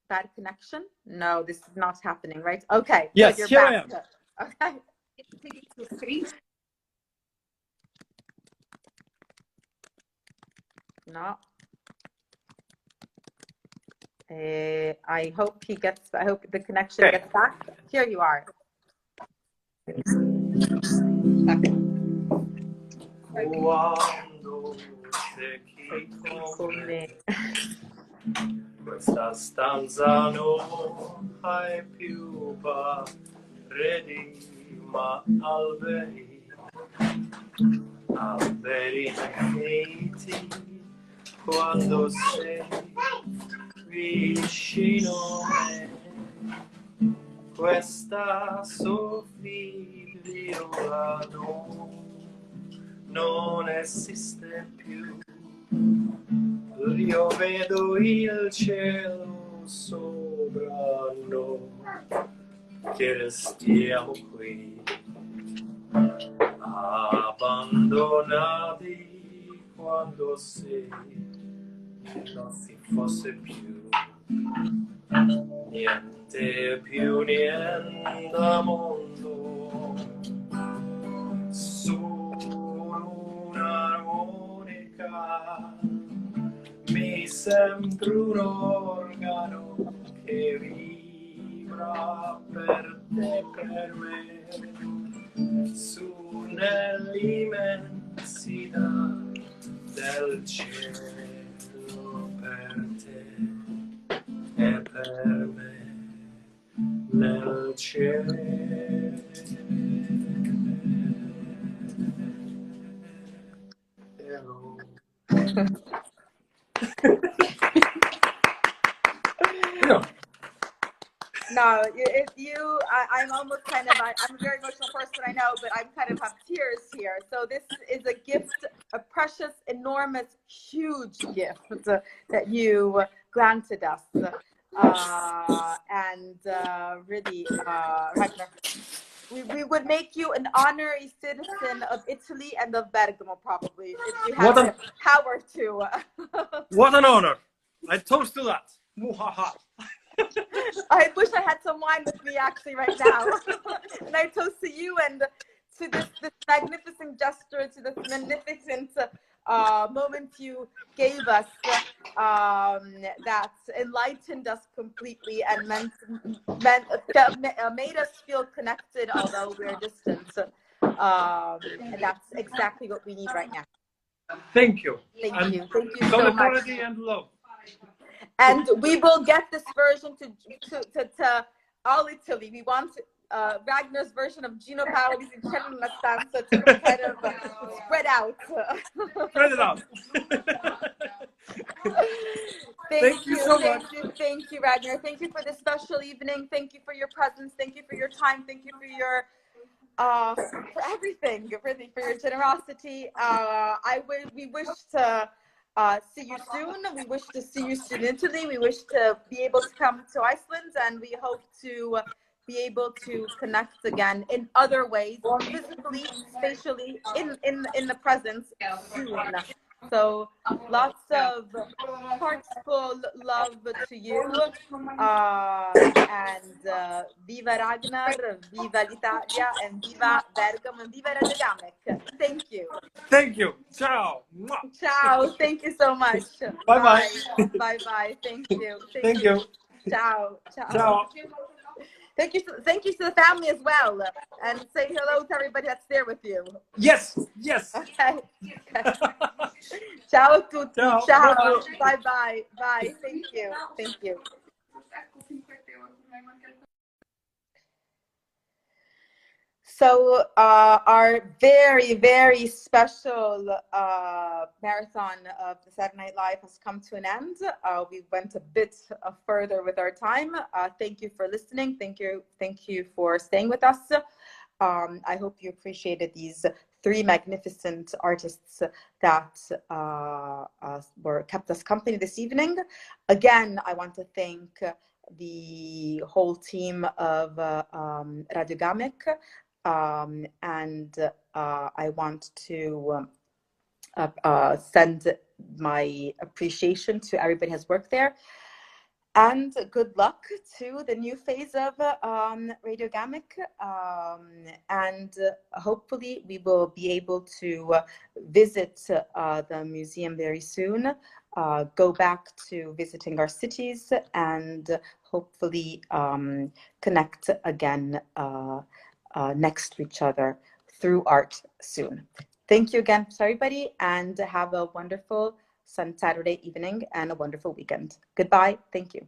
Speaker 1: Bad connection? No, this is not happening, right? Okay.
Speaker 5: Yes,
Speaker 1: you're
Speaker 5: here
Speaker 1: back.
Speaker 5: I am.
Speaker 1: Okay. No. I hope the connection gets back. Here you are.
Speaker 5: Quando sei con me, questa stanza non hai più pareti ma alberi infiniti. Quando sei vicino a me, questa soffittola non esiste più. Io vedo il cielo sopra noi, che restiamo qui, abbandonati quando sei non si fosse più niente al mondo, solo un'armonica, mi sembra un organo che vibra per te, per me, su nell'immensità del cielo per te.
Speaker 4: nel cielo.
Speaker 1: No, I'm almost kind of, I'm a very emotional person, I know, but I'm kind of have tears here. So this is a gift, a precious, enormous, huge gift that you granted us. Really, Ragnar, we would make you an honorary citizen of Italy and of Bergamo, probably, if we had the power to.
Speaker 5: What an honor! I toast to that. Muhaha.
Speaker 1: I wish I had some wine with me actually right now. And I toast to you and to this magnificent gesture, to this magnificent moment you gave us that enlightened us completely and made us feel connected, although we're distant. And that's exactly what we need right now.
Speaker 5: Thank you.
Speaker 1: Thank you so much.
Speaker 5: Solidarity and love.
Speaker 1: And we will get this version to all Italy. We want Ragnar's version of Gino Paoli's in La Stanza to be kind of spread out.
Speaker 5: Spread it out.
Speaker 1: Thank you so much. Thank you, Ragnar. Thank you for this special evening. Thank you for your presence. Thank you for your time. Thank you for your for everything, really, for your generosity. We wish to see you soon. We wish to see you soon in Italy. We wish to be able to come to Iceland, and we hope to be able to connect again in other ways, physically, spatially, in the presence soon. So lots of heartful love to you, and viva Ragnar, viva l'Italia, and viva Bergamo, and viva Radio GAMeC. Thank you.
Speaker 5: Thank you. Ciao.
Speaker 1: Ciao. Thank you so much.
Speaker 5: Bye-bye.
Speaker 1: Bye-bye. Thank you.
Speaker 5: Thank you.
Speaker 1: Ciao.
Speaker 5: Ciao.
Speaker 1: Thank you to the family as well, and say hello to everybody that's there with you.
Speaker 5: Yes.
Speaker 1: Okay. Ciao a tutti.
Speaker 5: Ciao.
Speaker 1: Bye. Thank you. So our very, very special marathon of the Saturday Night Live has come to an end. We went a bit further with our time. Thank you for listening. Thank you for staying with us. I hope you appreciated these three magnificent artists that kept us company this evening. Again, I want to thank the whole team of Radio GAMeC. And I want to send my appreciation to everybody who has worked there, and good luck to the new phase of Radio GAMeC, and hopefully we will be able to visit the museum very soon, go back to visiting our cities, and hopefully connect again next to each other through art soon. Thank you again to everybody, and have a wonderful Saturday evening and a wonderful weekend. Goodbye. Thank you.